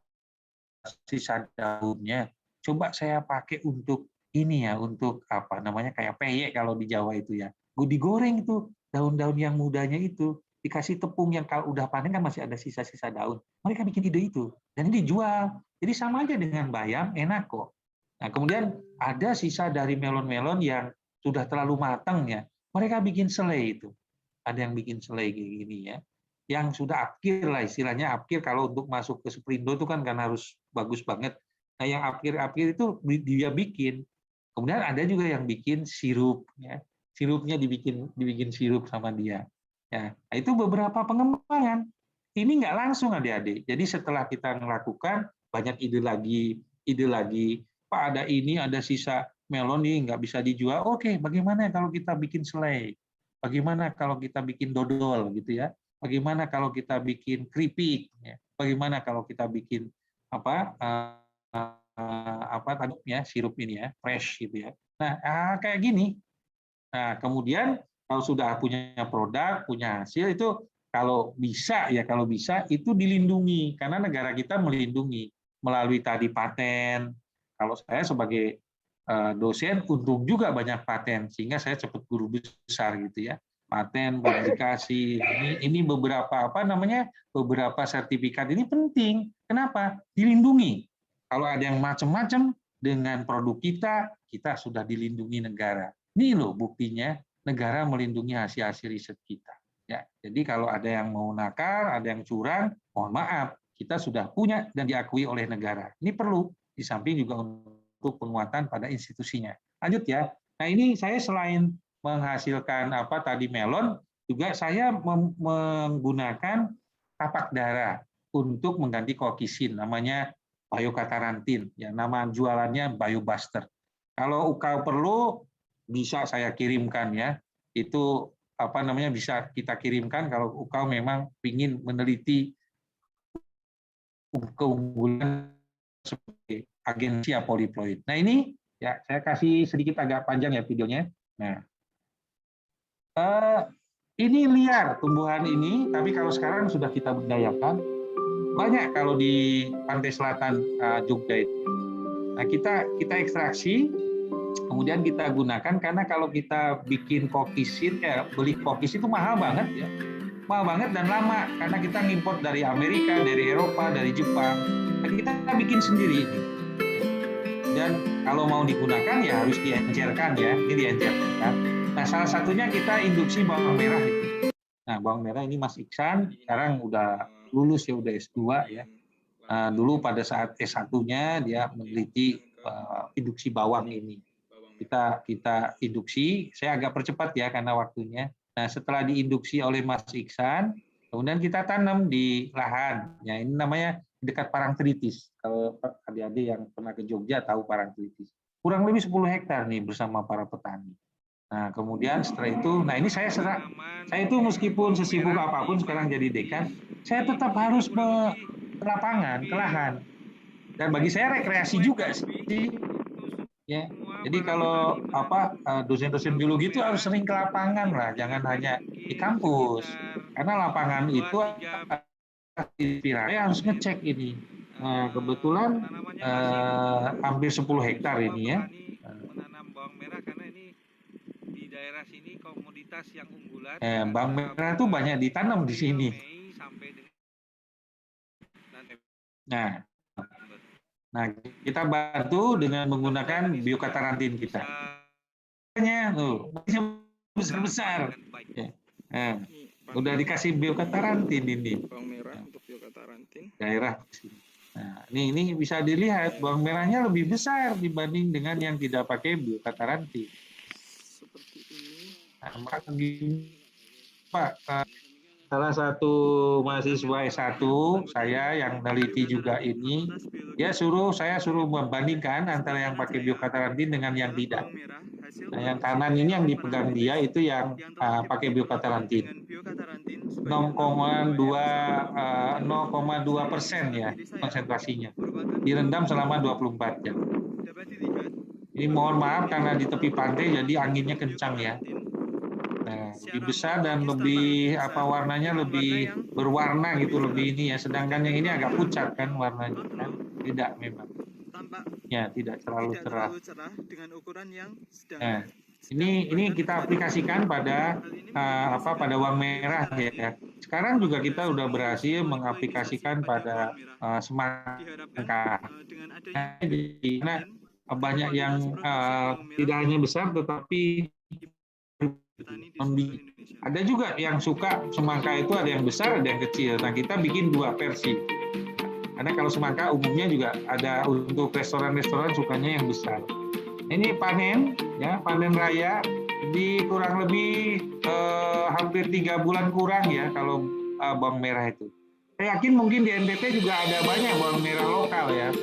sisa daunnya. Coba saya pakai untuk ini ya, untuk kayak peyek kalau di Jawa itu ya. Digoreng itu daun-daun yang mudanya itu, dikasih tepung yang kalau udah panen kan masih ada sisa-sisa daun. Mereka bikin ide itu dan ini dijual. Jadi sama aja dengan bayam, enak kok. Nah, kemudian ada sisa dari melon-melon yang sudah terlalu matang ya. Mereka bikin selai itu. Ada yang bikin selai kayak gini ya. Yang sudah apkir lah istilahnya, apkir kalau untuk masuk ke Superindo itu kan harus bagus banget. Nah, yang apkir itu dia bikin. Kemudian ada juga yang bikin sirup ya. Sirupnya dibikin sirup sama dia. Ya, nah itu beberapa pengembangan. Ini nggak langsung adik-adik. Jadi setelah kita melakukan banyak ide lagi. Pak ada ini, ada sisa melon nih nggak bisa dijual. Oke, bagaimana kalau kita bikin selai? Bagaimana kalau kita bikin dodol gitu ya? Bagaimana kalau kita bikin keripik? Ya? Bagaimana kalau kita bikin tadi ya sirup ini ya fresh gitu ya. Nah kayak gini. Nah kemudian kalau sudah punya produk, punya hasil itu kalau bisa itu dilindungi karena negara kita melindungi melalui tadi paten. Kalau saya sebagai dosen, untung juga banyak paten sehingga saya cepat guru besar gitu ya. Paten, publikasi, ini beberapa beberapa sertifikat ini penting. Kenapa? Dilindungi. Kalau ada yang macam-macam dengan produk kita sudah dilindungi negara. Ini loh buktinya negara melindungi hasil-hasil riset kita. Ya, jadi kalau ada yang mau nakal, ada yang curang, mohon maaf, kita sudah punya dan diakui oleh negara. Ini perlu, di samping juga untuk penguatan pada institusinya. Lanjut ya. Nah ini saya selain menghasilkan tadi melon, juga saya menggunakan tapak darah untuk mengganti kokisin, namanya biokatarantin. Ya, nama jualannya Biobuster. Kalau UKAW perlu, bisa saya kirimkan ya. Itu bisa kita kirimkan kalau UKAW memang ingin meneliti keunggulan sebagai agensia poliploid. Nah ini ya saya kasih sedikit agak panjang ya videonya. Nah ini liar tumbuhan ini, tapi kalau sekarang sudah kita budidayakan banyak kalau di pantai selatan Jogja itu. Nah kita ekstraksi. Kemudian kita gunakan karena kalau kita bikin kokisin, beli kokis itu mahal banget ya, mahal banget dan lama karena kita ngimport dari Amerika, dari Eropa, dari Jepang. Nah, kita bikin sendiri ini. Dan kalau mau digunakan ya harus diencerkan ya, ini diencerkan. Nah salah satunya kita induksi bawang merah itu. Nah bawang merah ini Mas Iksan sekarang udah lulus ya, udah S2 ya. Dulu pada saat S1-nya dia meneliti induksi bawang ini. Kita induksi, saya agak percepat ya karena waktunya. Nah, setelah diinduksi oleh Mas Iksan, kemudian kita tanam di lahan. Ya, ini namanya dekat Parangtritis. Kalau adik-adik yang pernah ke Jogja tahu Parangtritis. Kurang lebih 10 hektar nih bersama para petani. Nah, kemudian setelah itu, nah ini saya itu meskipun sesibuk apapun sekarang jadi dekan, saya tetap harus ke lapangan, ke lahan. Dan bagi saya rekreasi juga sih. Ya, jadi kalau dosen-dosen biologi itu harus sering ke lapangan lah, jangan hanya di kampus. Karena lapangan itu inspirasi harus ngecek ini. Kebetulan hampir 10 hektar ini ya. Menanam bawang merah karena ini di daerah sini komoditas yang unggulan. Bawang merah itu banyak ditanam di sini. Nah, kita bantu dengan menggunakan biokatarantin kita. Besar-besar. Nah, udah dikasih biokatarantin ini. Bawang merah untuk biokatarantin. Daerah sini. Nah, ini bisa dilihat bawang merahnya lebih besar dibanding dengan yang tidak pakai biokatarantin. Seperti ini. Nah, Pak, salah satu mahasiswa S1 saya yang meneliti juga ini, saya suruh membandingkan antara yang pakai biokatarantin dengan yang tidak. Nah, yang kanan ini yang dipegang dia itu yang pakai biokatarantin. 0,2% ya konsentrasinya. Direndam selama 24 jam. Ini mohon maaf karena di tepi pantai jadi anginnya kencang ya. Nah, lebih besar dan lebih warnanya lebih berwarna gitu, lebih ini ya. Sedangkan yang ini agak pucat kan warnanya kan. Tidak memang. Ya, tidak terlalu cerah. Dengan ukuran yang sedang. Nah, ini kita aplikasikan pada pada bawang merah ya. Sekarang juga kita udah berhasil mengaplikasikan pada semangka. Karena banyak yang tidak hanya besar tetapi ada juga yang suka semangka itu ada yang besar ada yang kecil. Nah kita bikin dua versi. Karena kalau semangka umumnya juga ada untuk restoran-restoran sukanya yang besar. Ini panen ya, panen raya di kurang lebih hampir 3 bulan kurang ya kalau bawang merah itu. Saya yakin mungkin di NTT juga ada banyak bawang merah lokal ya.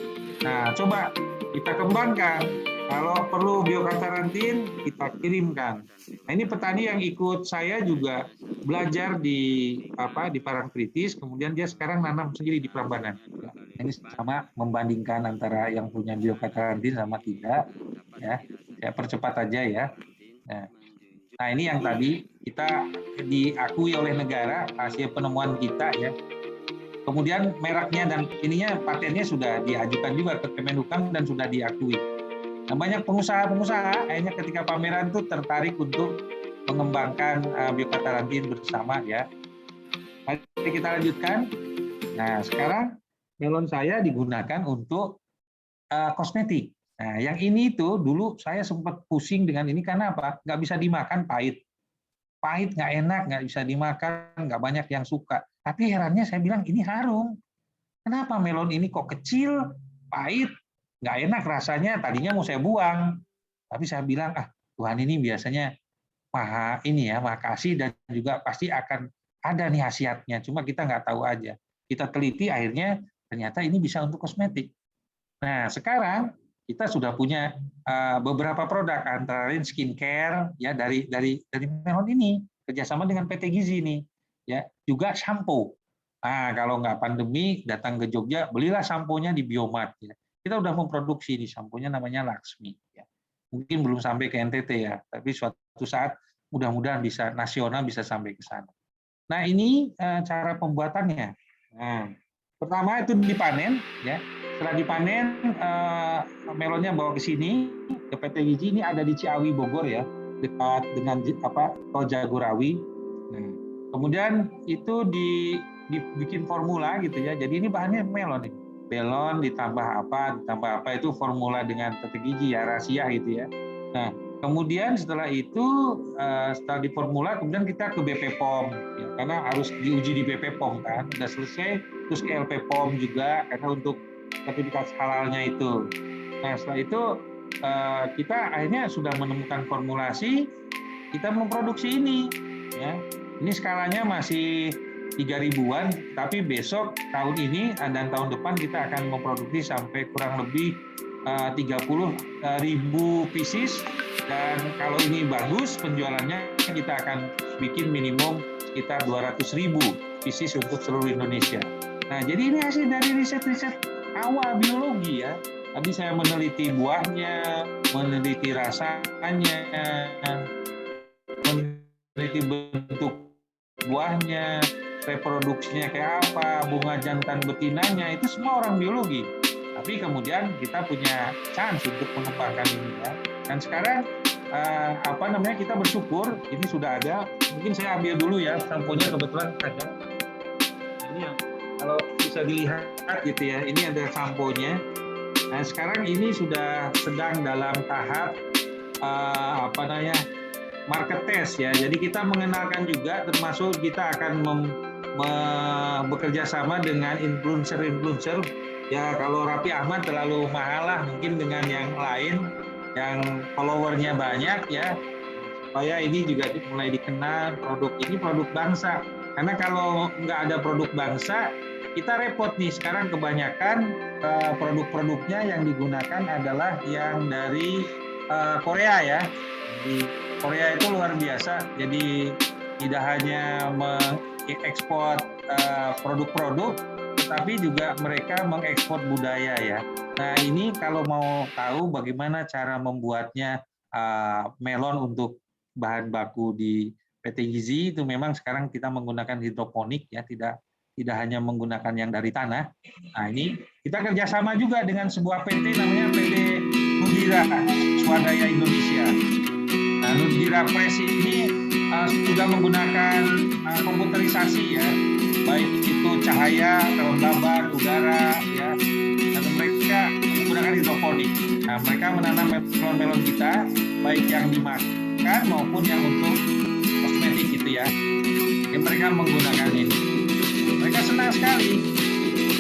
Nah coba kita kembangkan. Kalau perlu biokatarantin, kita kirimkan. Nah, ini petani yang ikut saya juga belajar di Parangtritis, kemudian dia sekarang nanam sendiri di Prambanan. Nah, ini sama membandingkan antara yang punya biokatarantin sama tidak. Ya, saya percepat aja ya. Nah, ini yang tadi kita diakui oleh negara hasil penemuan kita ya. Kemudian mereknya dan ininya patennya sudah diajukan juga ke Kemenhukam dan sudah diakui. Nah, banyak pengusaha-pengusaha akhirnya ketika pameran tuh tertarik untuk mengembangkan biokarantin bersama ya. Mari kita lanjutkan. Nah, sekarang melon saya digunakan untuk kosmetik. Nah, yang ini tuh dulu saya sempat pusing dengan ini karena apa? Nggak bisa dimakan, pahit. Pahit, nggak enak, nggak bisa dimakan, nggak banyak yang suka. Tapi herannya saya bilang ini harum. Kenapa melon ini kok kecil, pahit, nggak enak rasanya? Tadinya mau saya buang, tapi saya bilang Tuhan ini biasanya maha kasih dan juga pasti akan ada nih khasiatnya. Cuma kita nggak tahu aja. Kita teliti akhirnya ternyata ini bisa untuk kosmetik. Nah, sekarang kita sudah punya beberapa produk antara lain skincare ya dari melon ini kerjasama dengan PT Gizi nih ya, juga shampoo. Nah, kalau nggak pandemi datang ke Jogja belilah sampo-nya di Biomart ya. Kita udah memproduksi di sampo-nya namanya Laksmi ya. Mungkin belum sampai ke NTT ya, tapi suatu saat mudah-mudahan bisa nasional, bisa sampai ke sana. Nah, ini cara pembuatannya. Nah, pertama itu dipanen ya. Setelah dipanen, melonnya bawa ke sini ke PT Gizi. Ini ada di Ciawi Bogor ya, dekat dengan Tol Jagorawi. Nah, kemudian itu dibikin formula gitu ya. Jadi ini bahannya melon nih. Melon ditambah apa itu formula dengan PT Gizi ya, rahasia gitu ya. Nah, kemudian setelah itu setelah diformula kemudian kita ke BP POM ya, karena harus diuji di BP POM kan. Udah selesai terus ke LP POM juga karena untuk sertifikat halalnya itu. Nah, setelah itu kita akhirnya sudah menemukan formulasi, kita memproduksi ini ya. Ini skalanya masih 3.000-an, tapi besok tahun ini dan tahun depan kita akan memproduksi sampai kurang lebih 30.000 pieces, dan kalau ini bagus penjualannya kita akan bikin minimum sekitar 200.000 pieces untuk seluruh Indonesia. Nah, jadi ini hasil dari riset-riset awal biologi ya. Tadi saya meneliti buahnya, meneliti rasanya, meneliti bentuk buahnya, reproduksinya kayak apa, bunga jantan betinanya, itu semua orang biologi. Tapi kemudian kita punya chance untuk mengembangkan ini ya. Dan sekarang kita bersyukur ini sudah ada. Mungkin saya ambil dulu ya, samponya kebetulan ada. Ini yang kalau bisa dilihat gitu ya, ini ada samponya. Nah, sekarang ini sudah sedang dalam tahap market test ya. Jadi kita mengenalkan juga, termasuk kita akan bekerja sama dengan influencer ya. Kalau Raffi Ahmad terlalu mahal lah mungkin dengan yang lain yang followernya banyak ya, supaya ini juga mulai dikenal produk ini produk bangsa. Karena kalau nggak ada produk bangsa kita repot nih. Sekarang kebanyakan produk-produknya yang digunakan adalah yang dari Korea ya. Di Korea itu luar biasa. Jadi tidak hanya mengekspor produk-produk, tetapi juga mereka mengekspor budaya ya. Nah, ini kalau mau tahu bagaimana cara membuatnya melon untuk bahan baku di PT Gizi, itu memang sekarang kita menggunakan hidroponik ya, tidak hanya menggunakan yang dari tanah. Nah, ini kita kerjasama juga dengan sebuah PT namanya PT Nudira Swadaya Indonesia. Nah, Nudira Press ini sudah menggunakan komputerisasi ya, baik itu cahaya, kelembaban, udara ya, dan mereka menggunakan hidroponik. Nah, mereka menanam melon-melon kita, baik yang dimakan maupun yang untuk kosmetik gitu ya. Yang mereka menggunakan ini. Mereka senang sekali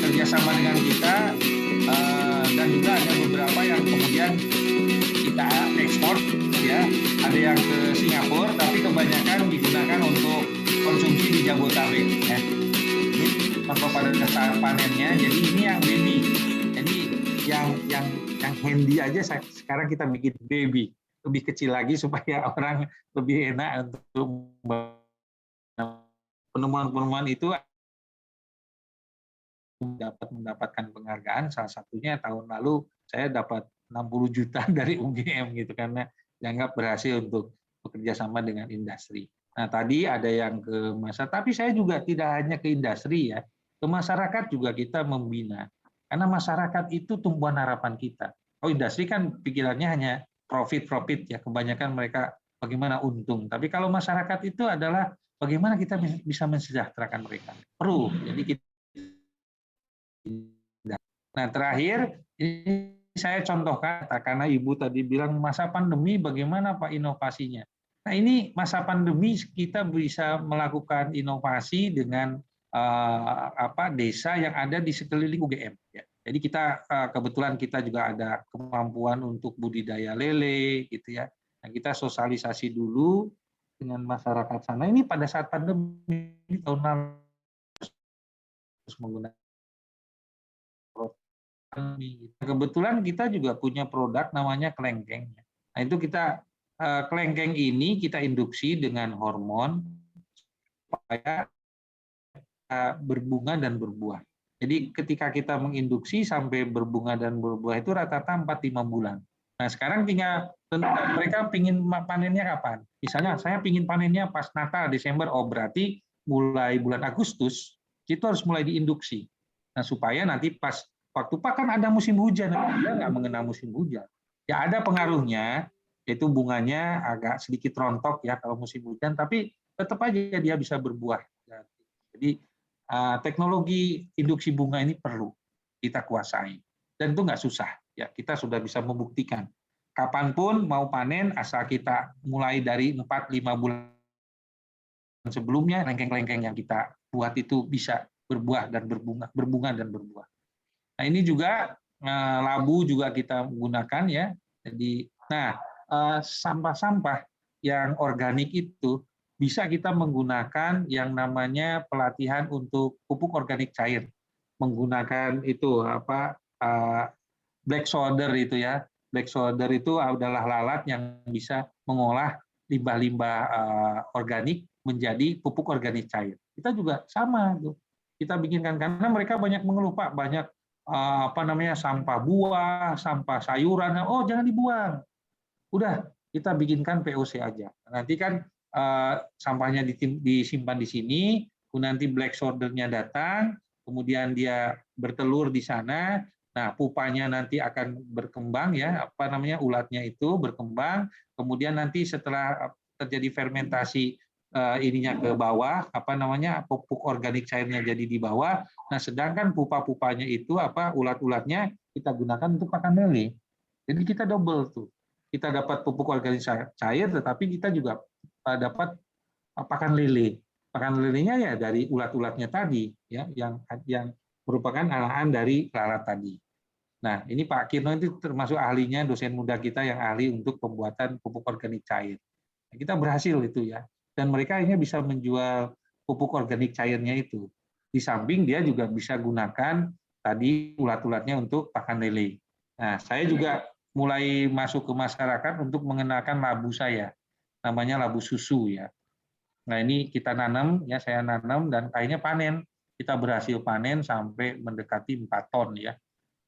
kerjasama dengan kita, dan juga ada beberapa yang kemudian kita ekspor ya. Ada yang ke Singapura, tapi kebanyakan digunakan untuk konsumsi di Jabodetabek ya. Ini tanpa pada saat panennya. Jadi ini yang baby. Jadi yang handy aja sekarang kita bikin baby, lebih kecil lagi supaya orang lebih enak untuk penemuan-penemuan itu mendapatkan penghargaan. Salah satunya tahun lalu saya dapat 60 juta dari UGM gitu, karena dianggap berhasil untuk bekerja sama dengan industri. Nah, tadi ada yang ke masa, tapi saya juga tidak hanya ke industri ya, ke masyarakat juga kita membina. Karena masyarakat itu tumpuan harapan kita. Kalau industri kan pikirannya hanya profit ya, kebanyakan mereka bagaimana untung. Tapi kalau masyarakat itu adalah bagaimana kita bisa mensejahterakan mereka. Perlu. Jadi kita. Nah, terakhir ini saya contohkan karena Ibu tadi bilang masa pandemi bagaimana Pak inovasinya. Nah, ini masa pandemi kita bisa melakukan inovasi dengan desa yang ada di sekeliling UGM. Ya. Jadi kita kebetulan kita juga ada kemampuan untuk budidaya lele, gitu ya. Nah, kita sosialisasi dulu dengan masyarakat sana. Ini pada saat pandemi tahun lalu menggunakan. Kebetulan kita juga punya produk namanya kelengkeng. Nah, itu kita kelengkeng ini kita induksi dengan hormon supaya berbunga dan berbuah. Jadi ketika kita menginduksi sampai berbunga dan berbuah itu rata-rata 4-5 bulan. Nah, sekarang tinggal mereka pingin panennya kapan? Misalnya saya pingin panennya pas Natal, Desember, oh berarti mulai bulan Agustus itu harus mulai diinduksi. Nah, supaya nanti pas waktu kan ada musim hujan, dia nggak mengenal musim hujan. Ya ada pengaruhnya, yaitu bunganya agak sedikit rontok ya kalau musim hujan, tapi tetap aja dia bisa berbuah. Jadi teknologi induksi bunga ini perlu kita kuasai, dan itu nggak susah. Ya kita sudah bisa membuktikan. Kapanpun mau panen, asal kita mulai dari 4-5 bulan sebelumnya, lengkeng-lengkeng yang kita buat itu bisa berbuah dan berbunga dan berbuah. Nah, ini juga labu juga kita gunakan ya. Jadi, sampah-sampah yang organik itu bisa kita menggunakan yang namanya pelatihan untuk pupuk organik cair. Menggunakan itu black solder itu ya. Black solder itu adalah lalat yang bisa mengolah limbah-limbah organik menjadi pupuk organik cair. Kita juga sama tuh. Kita bikinkan karena mereka banyak mengeluh Pak, banyak sampah buah, sampah sayuran, oh jangan dibuang. Udah, kita bikinkan POC aja. Nanti kan sampahnya disimpan di sini, nanti black solder-nya datang, kemudian dia bertelur di sana. Nah, pupanya nanti akan berkembang ya, ulatnya itu berkembang, kemudian nanti setelah terjadi fermentasi ininya ke bawah, pupuk organik cairnya jadi di bawah. Nah, sedangkan pupa-pupanya itu ulat-ulatnya kita gunakan untuk pakan lele. Jadi kita double tuh. Kita dapat pupuk organik cair, tetapi kita juga dapat pakan lele. Pakan lelenya ya dari ulat-ulatnya tadi, ya, yang merupakan alahan dari lalat tadi. Nah, ini Pak Kirno itu termasuk ahlinya, dosen muda kita yang ahli untuk pembuatan pupuk organik cair. Nah, kita berhasil itu ya. Dan mereka akhirnya bisa menjual pupuk organik cairnya itu. Di samping dia juga bisa gunakan tadi ulat-ulatnya untuk pakan lele. Nah, saya juga mulai masuk ke masyarakat untuk mengenalkan labu saya. Namanya labu susu ya. Nah, ini kita nanam ya, saya nanam dan akhirnya panen. Kita berhasil panen sampai mendekati 4 ton ya.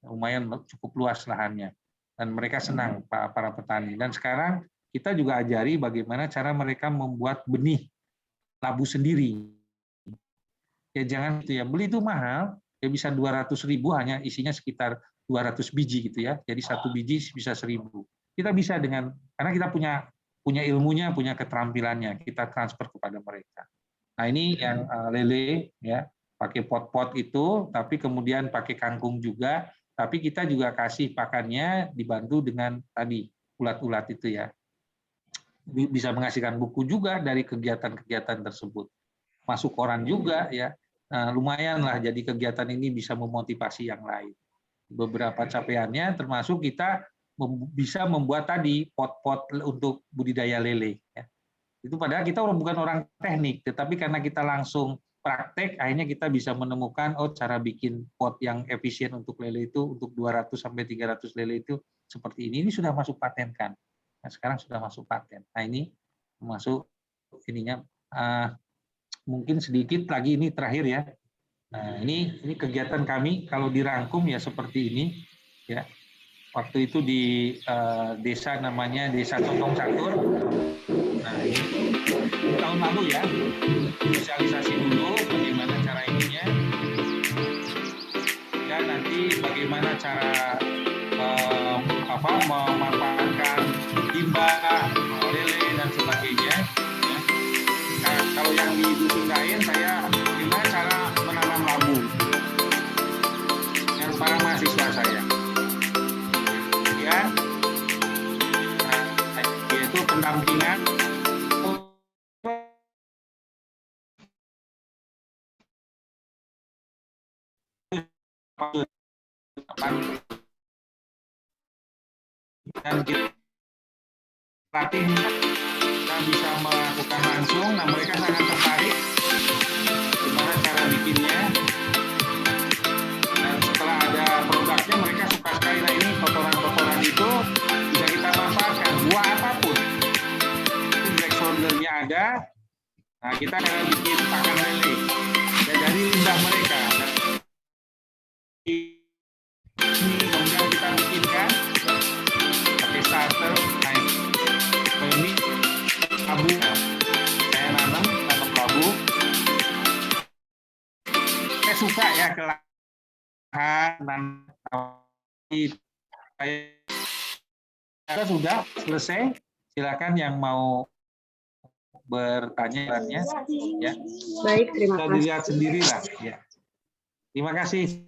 Lumayan cukup luas lahannya. Dan mereka senang para petani. Dan sekarang kita juga ajari bagaimana cara mereka membuat benih labu sendiri. Ya jangan itu ya, beli itu mahal, ya bisa 200.000 hanya isinya sekitar 200 biji gitu ya. Jadi 1 biji bisa 1.000. Kita bisa karena kita punya ilmunya, punya keterampilannya, kita transfer kepada mereka. Nah, ini yang lele ya, pakai pot-pot itu, tapi kemudian pakai kangkung juga, tapi kita juga kasih pakannya dibantu dengan tadi ulat-ulat itu ya. Bisa menghasilkan buku juga dari kegiatan-kegiatan tersebut. Masuk koran juga ya. Nah, lumayan lah, jadi kegiatan ini bisa memotivasi yang lain. Beberapa capaiannya termasuk kita bisa membuat tadi pot-pot untuk budidaya lele ya. Itu padahal kita bukan orang teknik, tetapi karena kita langsung praktek, akhirnya kita bisa menemukan cara bikin pot yang efisien untuk lele itu, untuk 200 sampai 300 lele itu seperti ini. Ini sudah masuk paten kan. Nah, sekarang sudah masuk paten. Nah, ini masuk ininya mungkin sedikit lagi ini terakhir ya. Nah, ini kegiatan kami kalau dirangkum ya seperti ini ya. Waktu itu di desa namanya Desa Condong Catur. Nah, ini tahun lalu ya. Sosialisasi dulu bagaimana cara ininya. Dan nanti bagaimana cara memanfaatkan limbah, lele dan sebagainya. Ya. Nah, kalau yang di dusun lain saya gimana cara menanam labu dengan para mahasiswa saya. Ya, nah, yaitu pendampingan dan kita latih kita bisa melakukan langsung. Nah, mereka sangat tertarik gimana cara bikinnya, dan setelah ada produknya mereka suka sekali. Nah, ini kotoran-kotoran itu bisa kita manfaatkan buah apapun. Black soldernya ada, nah kita akan bikin pakan lele dan dari limbah mereka. Ini kemudian kita bikinkan pakai starter. Nah, ini labu, saya nanam labu. Saya suka ya ke lahan dan kita sudah selesai. Silakan yang mau bertanya ya. Baik, terima Bisa kasih. dilihat sendirilah ya. Terima kasih.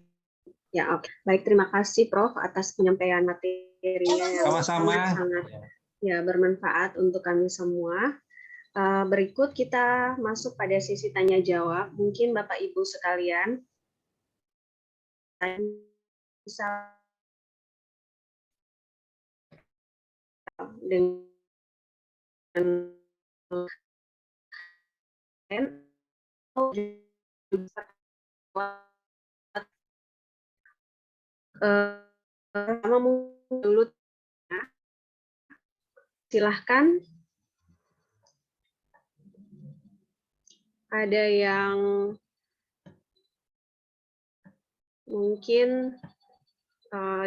Ya, oke. Baik, terima kasih Prof atas penyampaian materinya yang Sama-sama. sangat ya bermanfaat untuk kami semua. Berikut kita masuk pada sesi tanya jawab. Mungkin Bapak Ibu sekalian bisa dengan pertama dulu silahkan. Ada yang mungkin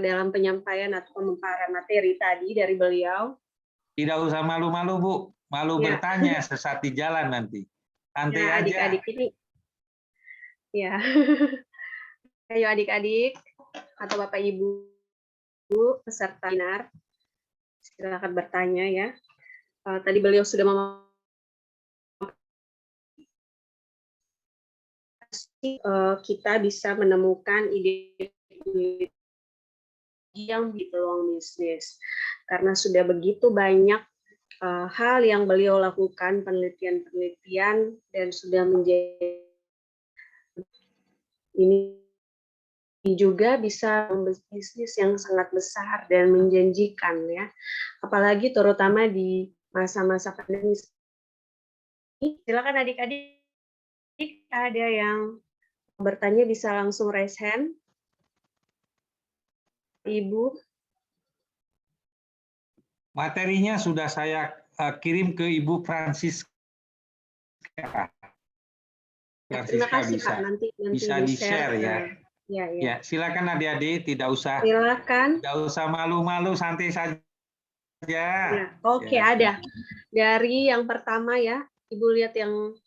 dalam penyampaian atau pemaparan materi tadi dari beliau. Tidak usah malu-malu, Bu. Malu Ya. bertanya sesat di jalan nanti. Santai Nah, aja. adik-adik ini, ya, ayo adik-adik atau Bapak Ibu peserta webinar, silakan bertanya ya. Tadi beliau sudah kita bisa menemukan ide yang di peluang bisnis karena sudah begitu banyak hal yang beliau lakukan, penelitian-penelitian, dan sudah menjadi ini juga bisa bisnis yang sangat besar dan menjanjikan ya, apalagi terutama di masa-masa pandemi. Silakan adik-adik, ada yang bertanya bisa langsung raise hand. Ibu. Materinya sudah saya kirim ke Ibu Francisca. Terima kasih bisa, Pak, nanti bisa di-share ya. Ya, silakan adik-adik, tidak usah malu-malu, santai saja. Ya, oke, ya. ada. Dari yang pertama ya, Ibu lihat yang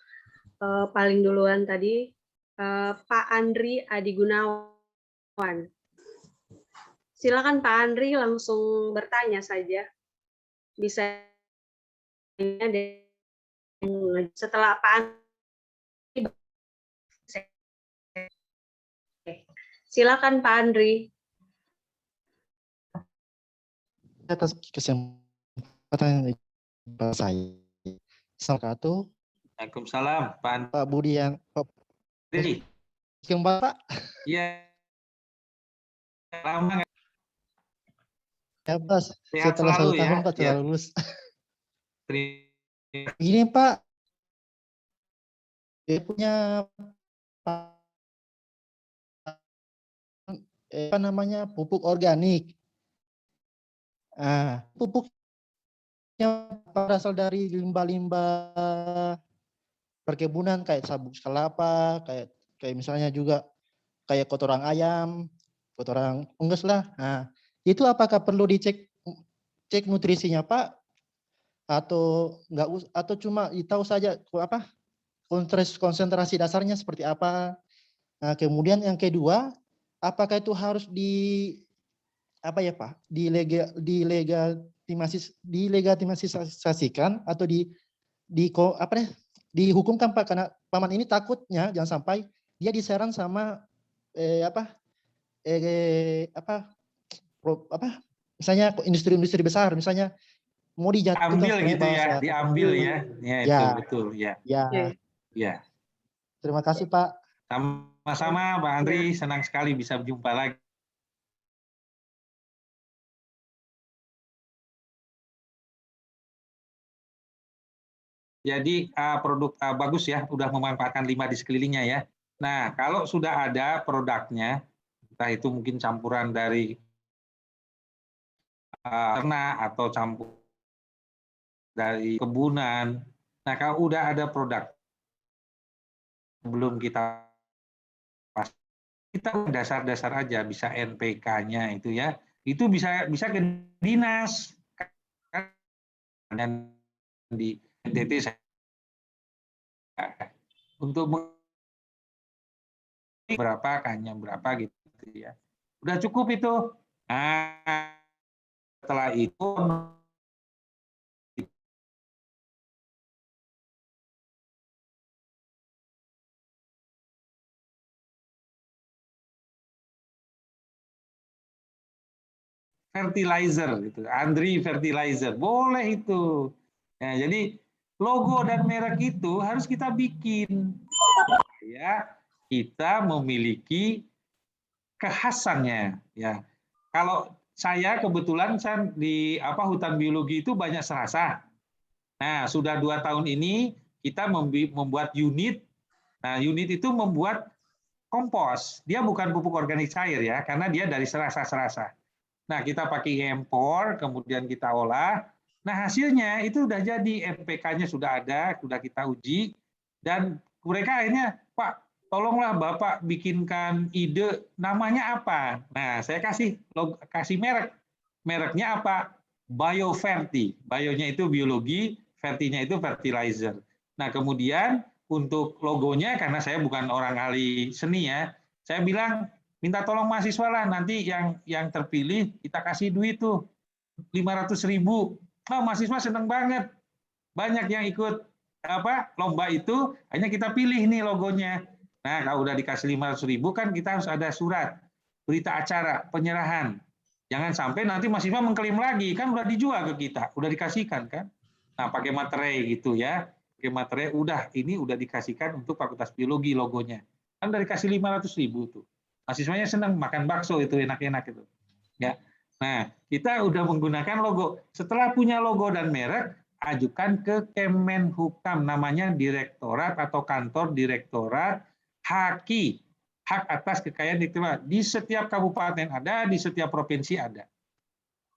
paling duluan tadi, Pak Andri Adi Gunawan. Silakan Pak Andri langsung bertanya saja. Bisa setelah Pak Andri. Silakan Pak Andri. Atas kesempatan saya. Assalamualaikum. Waalaikumsalam, Pak Budian. Andri. Bapak. Iya. Lama. Ya, Bos. Sehat Setelah selalu, 1 tahun ya. Pak telah lulus. Terima. Gini Pak. Dia punya apa namanya pupuk organik. Pupuknya berasal dari limbah-limbah perkebunan kayak sabuk kelapa, kayak misalnya juga kayak kotoran ayam, kotoran unggas lah. Nah, itu apakah perlu cek nutrisinya Pak? Atau enggak, atau cuma tahu saja apa konsentrasi dasarnya seperti apa? Nah, kemudian yang kedua, apakah itu harus apa ya Pak, dilegitimasikan atau dihukumkan Pak, karena paman ini takutnya jangan sampai dia diserang sama misalnya industri-industri besar, misalnya mau dijatuhkan Ambil sebenarnya gitu ya, bahasa diambil ya. Ya itu ya betul ya. ya. Ya. Terima kasih Pak. Sama-sama Pak Andri, senang sekali bisa berjumpa lagi. Jadi produk bagus ya, udah memanfaatkan limbah di sekelilingnya ya. Nah, kalau sudah ada produknya, entah itu mungkin campuran dari ternak atau campur dari kebunan. Nah, kalau udah ada produk, belum kita dasar-dasar aja, bisa NPK-nya itu ya, itu bisa ke dinas. Dan di NTT untuk berapa kannya berapa gitu ya. Udah cukup itu. Nah, setelah itu fertilizer gitu, Andri fertilizer, boleh itu. Ya, jadi logo dan merek itu harus kita bikin. Ya, kita memiliki kekhasannya. Ya, kalau saya kebetulan di hutan biologi itu banyak serasa. Nah, sudah 2 tahun ini kita membuat unit. Nah, unit itu membuat kompos. Dia bukan pupuk organik cair ya, karena dia dari serasa-serasa. Nah, kita pakai impor, kemudian kita olah. Nah, hasilnya itu sudah jadi, NPK-nya sudah ada, sudah kita uji, dan mereka akhirnya, Pak, tolonglah Bapak bikinkan ide, namanya apa? Nah, saya kasih merek. Mereknya apa? Bioferti. Bionya itu biologi, Fertinya itu fertilizer. Nah, kemudian untuk logonya, karena saya bukan orang ahli seni ya, saya bilang, minta tolong mahasiswa lah, nanti yang terpilih kita kasih duit tuh 500.000. Oh, mahasiswa seneng banget, banyak yang ikut lomba itu, hanya kita pilih nih logonya. Nah, kalau udah dikasih 500.000 kan kita harus ada surat berita acara penyerahan. Jangan sampai nanti mahasiswa mengklaim lagi, kan udah dijual ke kita, udah dikasihkan kan. Nah, pakai materai gitu ya, pakai materai ini udah dikasihkan untuk Fakultas Biologi logonya. Kan udah dikasih 500.000 tuh. Mahasiswanya senang makan bakso itu enak-enak itu. Ya. Nah, kita udah menggunakan logo. Setelah punya logo dan merek, ajukan ke Kemenhukam, namanya Direktorat atau Kantor Direktorat HAKI, Hak Atas Kekayaan Intelektual. Di setiap kabupaten ada, di setiap provinsi ada.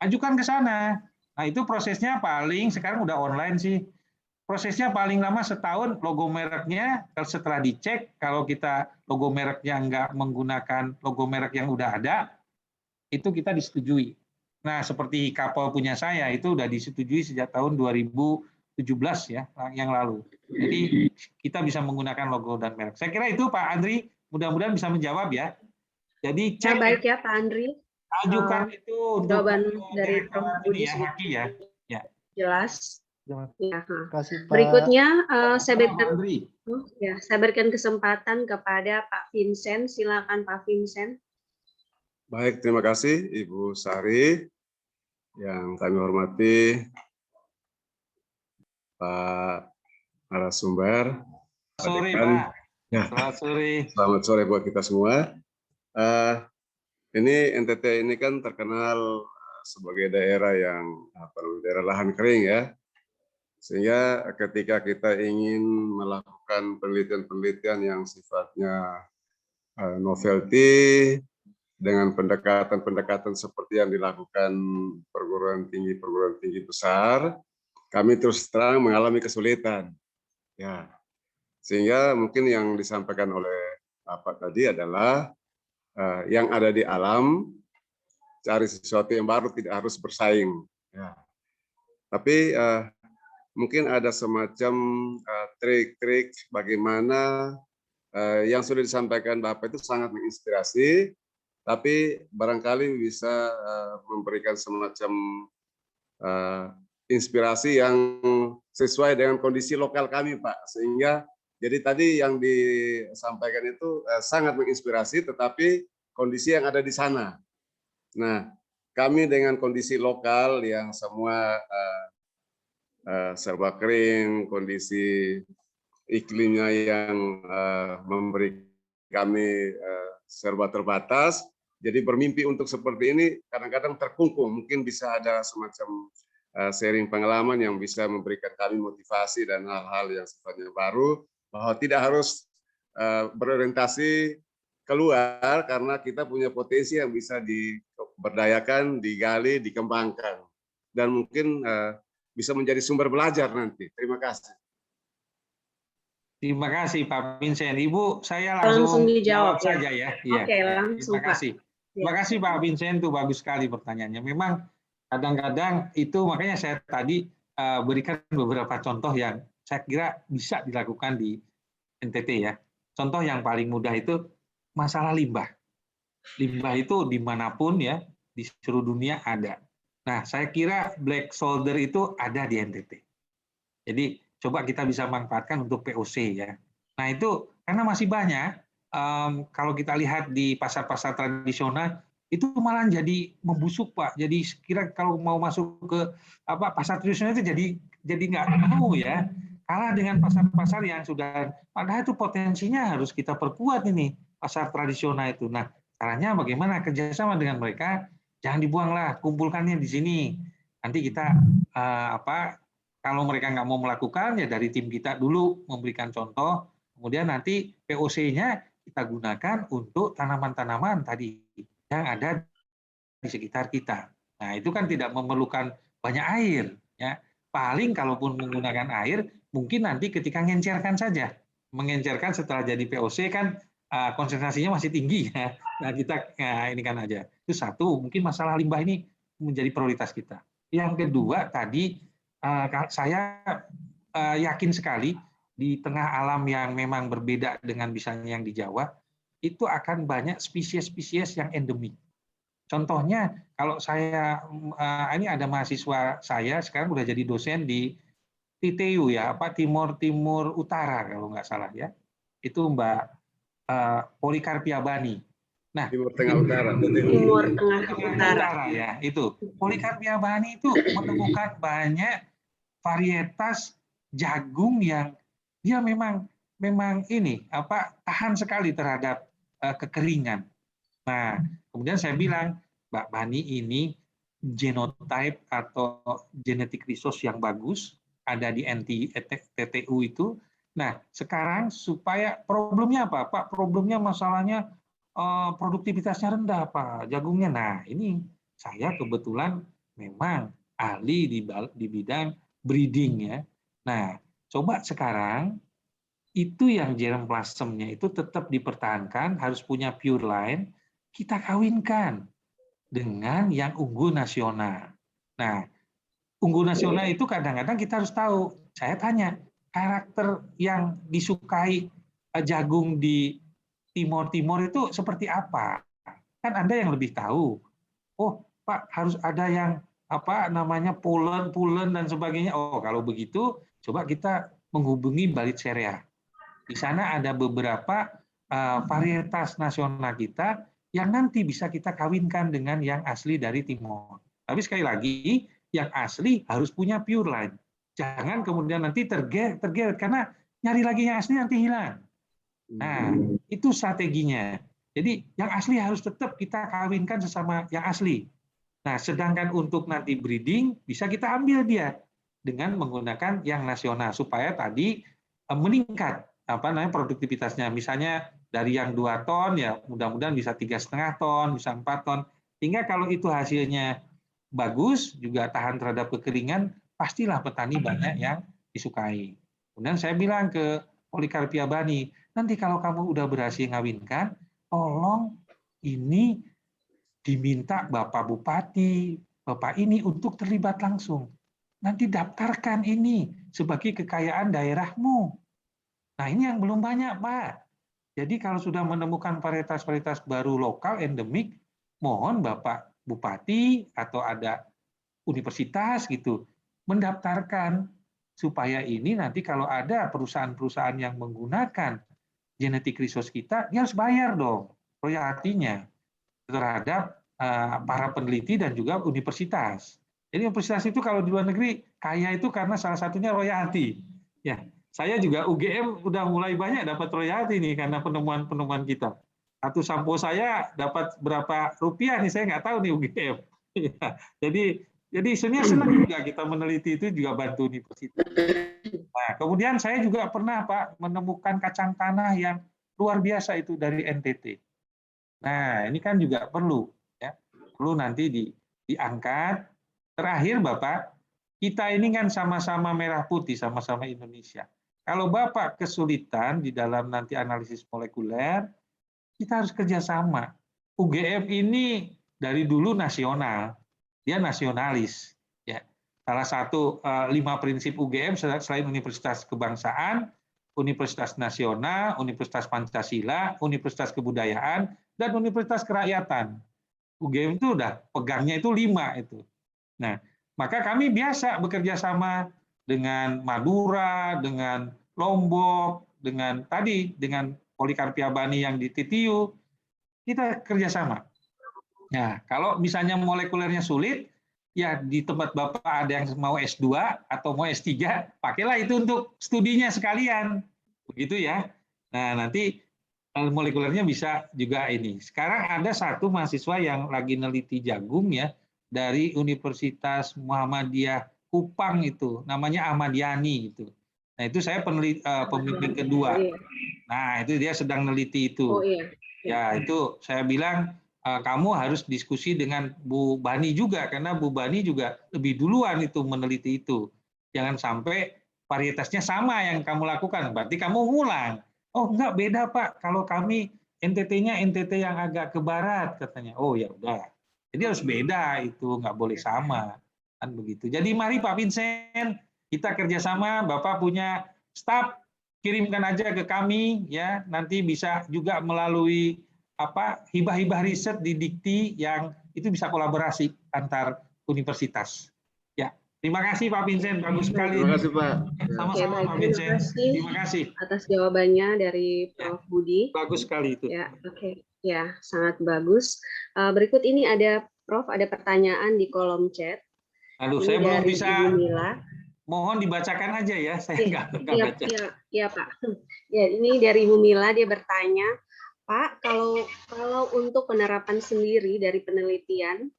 Ajukan ke sana. Nah, itu prosesnya sekarang udah online sih. Prosesnya paling lama setahun, logo mereknya setelah dicek, kalau kita logo mereknya nggak menggunakan logo merek yang udah ada, itu kita disetujui. Nah, seperti kapal punya saya, itu udah disetujui sejak tahun 2017 ya, yang lalu. Jadi kita bisa menggunakan logo dan merek. Saya kira itu Pak Andri, mudah-mudahan bisa menjawab ya. Jadi cek baik ya Pak Andri. ajukan itu untuk Jawaban dari Prof. Budi ya, HAKI ya. Ya. Jelas. Terima Ya. kasih Pak. Berikutnya saya berikan kesempatan kepada Pak Vincent. Silakan Pak Vincent. Baik, terima kasih Ibu Sari. Yang kami hormati Pak narasumber. Sore Pak. Ya. Selamat sore. Selamat sore buat kita semua. Ini NTT ini kan terkenal sebagai daerah yang daerah lahan kering ya. Sehingga ketika kita ingin melakukan penelitian-penelitian yang sifatnya novelty dengan pendekatan-pendekatan seperti yang dilakukan perguruan tinggi besar, kami terus terang mengalami kesulitan. Ya, sehingga mungkin yang disampaikan oleh Bapak tadi adalah yang ada di alam, cari sesuatu yang baru, tidak harus bersaing. Ya. Tapi mungkin ada semacam trik-trik bagaimana yang sudah disampaikan Bapak itu sangat menginspirasi, tapi barangkali bisa memberikan semacam inspirasi yang sesuai dengan kondisi lokal kami, Pak. Sehingga jadi tadi yang disampaikan itu sangat menginspirasi, tetapi kondisi yang ada di sana. Nah, kami dengan kondisi lokal yang semua serba kering, kondisi iklimnya yang memberi kami serba terbatas, jadi bermimpi untuk seperti ini kadang-kadang terkungkung. Mungkin bisa ada semacam sharing pengalaman yang bisa memberikan kami motivasi dan hal-hal yang sifatnya baru, bahwa tidak harus berorientasi keluar karena kita punya potensi yang bisa diberdayakan, digali, dikembangkan, dan mungkin bisa menjadi sumber belajar nanti. Terima kasih. Terima kasih Pak Vincent. Ibu, saya Langsung langsung dijawab jawab saja ya. Oke, langsung Terima Pak. kasih. Terima kasih Pak Vincent, itu bagus sekali pertanyaannya. Memang kadang-kadang itu makanya saya tadi berikan beberapa contoh yang saya kira bisa dilakukan di NTT ya. Contoh yang paling mudah itu masalah limbah. Limbah itu dimanapun ya, di seluruh dunia ada. Nah, saya kira black solder itu ada di NTT. Jadi coba kita bisa manfaatkan untuk POC ya. Nah itu karena masih banyak, kalau kita lihat di pasar-pasar tradisional itu malah jadi membusuk Pak. Jadi kira kalau mau masuk ke pasar tradisional itu jadi nggak mau ya. Kalah dengan pasar-pasar yang sudah, padahal itu potensinya harus kita perkuat ini pasar tradisional itu. Nah caranya bagaimana kerjasama dengan mereka? Jangan dibuanglah, kumpulkannya di sini. Nanti kita kalau mereka nggak mau melakukan, ya dari tim kita dulu memberikan contoh, kemudian nanti POC-nya kita gunakan untuk tanaman-tanaman tadi yang ada di sekitar kita. Nah, itu kan tidak memerlukan banyak air. Ya. Paling kalaupun menggunakan air, mungkin nanti ketika mengencerkan saja. Mengencerkan setelah jadi POC kan konsentrasinya masih tinggi. Ya. Nah, kita ini kan aja. Itu satu, mungkin masalah limbah ini menjadi prioritas kita. Yang kedua, tadi saya yakin sekali di tengah alam yang memang berbeda dengan misalnya yang di Jawa, itu akan banyak spesies-spesies yang endemik. Contohnya, kalau saya, ini ada mahasiswa saya sekarang udah jadi dosen di TTU ya, Timur Utara kalau nggak salah ya, itu Mbak Polikarpia Bani. Nah, Timur Tengah Utara. Timur Tengah Utara ya, itu Polikarpia Bani itu menemukan banyak varietas jagung yang dia memang ini tahan sekali terhadap kekeringan. Nah, kemudian saya bilang, Mbak Bani ini genotype atau genetic resource yang bagus ada di TTU itu. Nah, sekarang supaya problemnya apa, Pak? Problemnya masalahnya produktivitasnya rendah, Pak. Jagungnya. Nah, ini saya kebetulan memang ahli di bidang breeding ya. Nah, coba sekarang itu yang germplasmnya itu tetap dipertahankan, harus punya pure line, kita kawinkan dengan yang unggul nasional. Nah, unggul nasional itu kadang-kadang kita harus tahu. Saya tanya, karakter yang disukai jagung di Timor itu seperti apa? Kan Anda yang lebih tahu. Oh, Pak, harus ada yang pulen dan sebagainya. Oh, kalau begitu coba kita menghubungi Balit Serea. Di sana ada beberapa varietas nasional kita yang nanti bisa kita kawinkan dengan yang asli dari Timor. Tapi sekali lagi, yang asli harus punya pure line. Jangan kemudian nanti tergeret karena nyari lagi yang asli nanti hilang. Nah, itu strateginya. Jadi yang asli harus tetap kita kawinkan sesama yang asli. Nah, sedangkan untuk nanti breeding bisa kita ambil dia dengan menggunakan yang nasional supaya tadi meningkat produktivitasnya. Misalnya dari yang 2 ton ya mudah-mudahan bisa 3,5 ton, bisa 4 ton. Sehingga kalau itu hasilnya bagus, juga tahan terhadap kekeringan, pastilah petani banyak yang disukai. Kemudian saya bilang ke Polikarpia Bani, nanti kalau kamu udah berhasil ngawinkan, tolong ini diminta Bapak Bupati, Bapak ini untuk terlibat langsung. Nanti daftarkan ini sebagai kekayaan daerahmu. Nah ini yang belum banyak, Pak. Jadi kalau sudah menemukan varietas-varietas baru lokal endemik, mohon Bapak Bupati atau ada universitas gitu mendaftarkan supaya ini nanti kalau ada perusahaan-perusahaan yang menggunakan genetik resource kita, dia harus bayar dong royaltinya terhadap para peneliti dan juga universitas. Jadi universitas itu kalau di luar negeri kaya itu karena salah satunya royalti. Ya, saya juga UGM udah mulai banyak dapat royalti nih karena penemuan-penemuan kita. Satu sampo saya dapat berapa rupiah nih, saya nggak tahu nih UGM. Jadi sebenarnya senang juga kita meneliti itu juga bantu universitas. Nah, kemudian saya juga pernah Pak menemukan kacang tanah yang luar biasa itu dari NTT. Nah, ini kan juga perlu ya, perlu nanti diangkat. Terakhir Bapak, kita ini kan sama-sama merah putih, sama-sama Indonesia. Kalau Bapak kesulitan di dalam nanti analisis molekuler, kita harus kerjasama. UGM ini dari dulu nasional, dia nasionalis. Ya, salah satu 5 prinsip UGM selain Universitas Kebangsaan, Universitas Nasional, Universitas Pancasila, Universitas Kebudayaan, dan Universitas Kerakyatan. UGM itu udah pegangnya itu 5 itu. Nah, maka kami biasa bekerja sama dengan Madura, dengan Lombok, dengan Polikarpia Bani yang di Titiu, kita kerjasama. Nah, kalau misalnya molekulernya sulit, ya di tempat Bapak ada yang mau S2 atau mau S3, pakailah itu untuk studinya sekalian. Begitu ya. Nah, nanti molekulernya bisa juga ini. Sekarang ada satu mahasiswa yang lagi neliti jagung ya, dari Universitas Muhammadiyah Kupang itu, namanya Ahmad Yani itu. Nah, itu saya pembimbing kedua. Nah, itu dia sedang neliti itu. Oh iya. Ya, itu saya bilang kamu harus diskusi dengan Bu Bani juga, karena Bu Bani juga lebih duluan itu meneliti itu. Jangan sampai varietasnya sama yang kamu lakukan, berarti kamu ngulang. Oh, enggak, beda Pak. Kalau kami NTT-nya NTT yang agak ke barat katanya. Oh ya udah. Jadi harus beda itu, nggak boleh sama. Kan begitu. Jadi mari Pak Vincent, kita kerjasama, Bapak punya staf, kirimkan aja ke kami ya, nanti bisa juga melalui hibah-hibah riset di Dikti yang itu bisa kolaborasi antar universitas. Ya, terima kasih Pak Vincent, bagus sekali. Terima kasih Pak. Sama-sama Pak Vincent. Terima kasih Atas jawabannya dari Prof. Budi. Bagus sekali itu. Ya, oke. Ya, sangat bagus. Berikut ini ada Prof, ada pertanyaan di kolom chat. Aduh, Ini saya belum dari bisa. Ibu Mila. Mohon dibacakan aja ya, saya nggak baca. Iya Pak. Ya, ini dari Ibu Mila, dia bertanya, Pak, kalau untuk penerapan sendiri dari penelitian,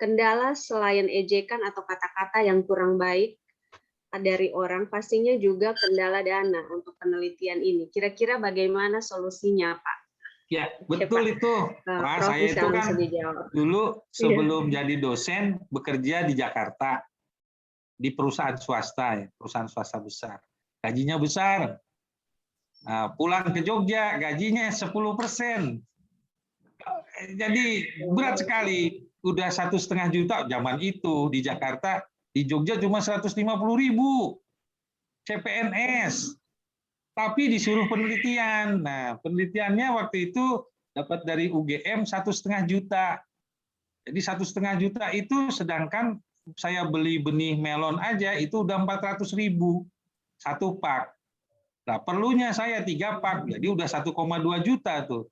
kendala selain ejekan atau kata-kata yang kurang baik dari orang, pastinya juga kendala dana untuk penelitian ini. Kira-kira bagaimana solusinya, Pak? Ya, betul itu. Pak, saya itu kan dulu sebelum jadi dosen bekerja di Jakarta di perusahaan swasta, ya, perusahaan swasta besar. Gajinya besar. Nah, pulang ke Jogja gajinya 10%. Jadi berat sekali. Udah 1,5 juta zaman itu di Jakarta, di Jogja cuma 150.000 CPNS. Tapi disuruh penelitian. Nah, penelitiannya waktu itu dapat dari UGM 1,5 juta. Jadi 1,5 juta itu sedangkan saya beli benih melon aja itu udah 400.000 satu pak. Nah, perlunya saya 3 pak, jadi udah 1,2 juta tuh.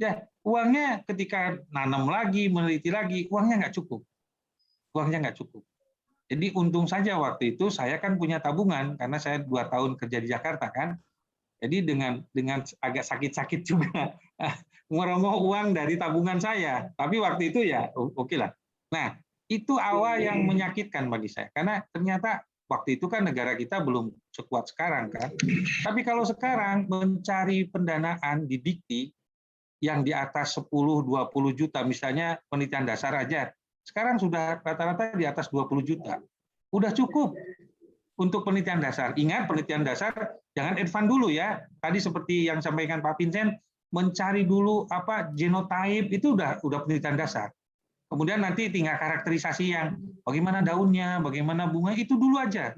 Ya, uangnya ketika nanam lagi, meneliti lagi, uangnya nggak cukup. Uangnya nggak cukup. Jadi untung saja waktu itu saya kan punya tabungan karena saya 2 tahun kerja di Jakarta kan. Jadi dengan agak sakit-sakit juga ngerogoh uang dari tabungan saya. Tapi waktu itu ya oke lah. Nah, itu awal yang menyakitkan bagi saya karena ternyata waktu itu kan negara kita belum sekuat sekarang kan. Tapi kalau sekarang mencari pendanaan di Dikti yang di atas 10-20 juta, misalnya penelitian dasar aja, sekarang sudah rata-rata di atas 20 juta. Udah cukup untuk penelitian dasar. Ingat, penelitian dasar jangan advance dulu ya. Tadi seperti yang sampaikan Pak Vincent, mencari dulu genotype itu udah penelitian dasar. Kemudian nanti tinggal karakterisasi yang bagaimana daunnya, bagaimana bunga, itu dulu aja.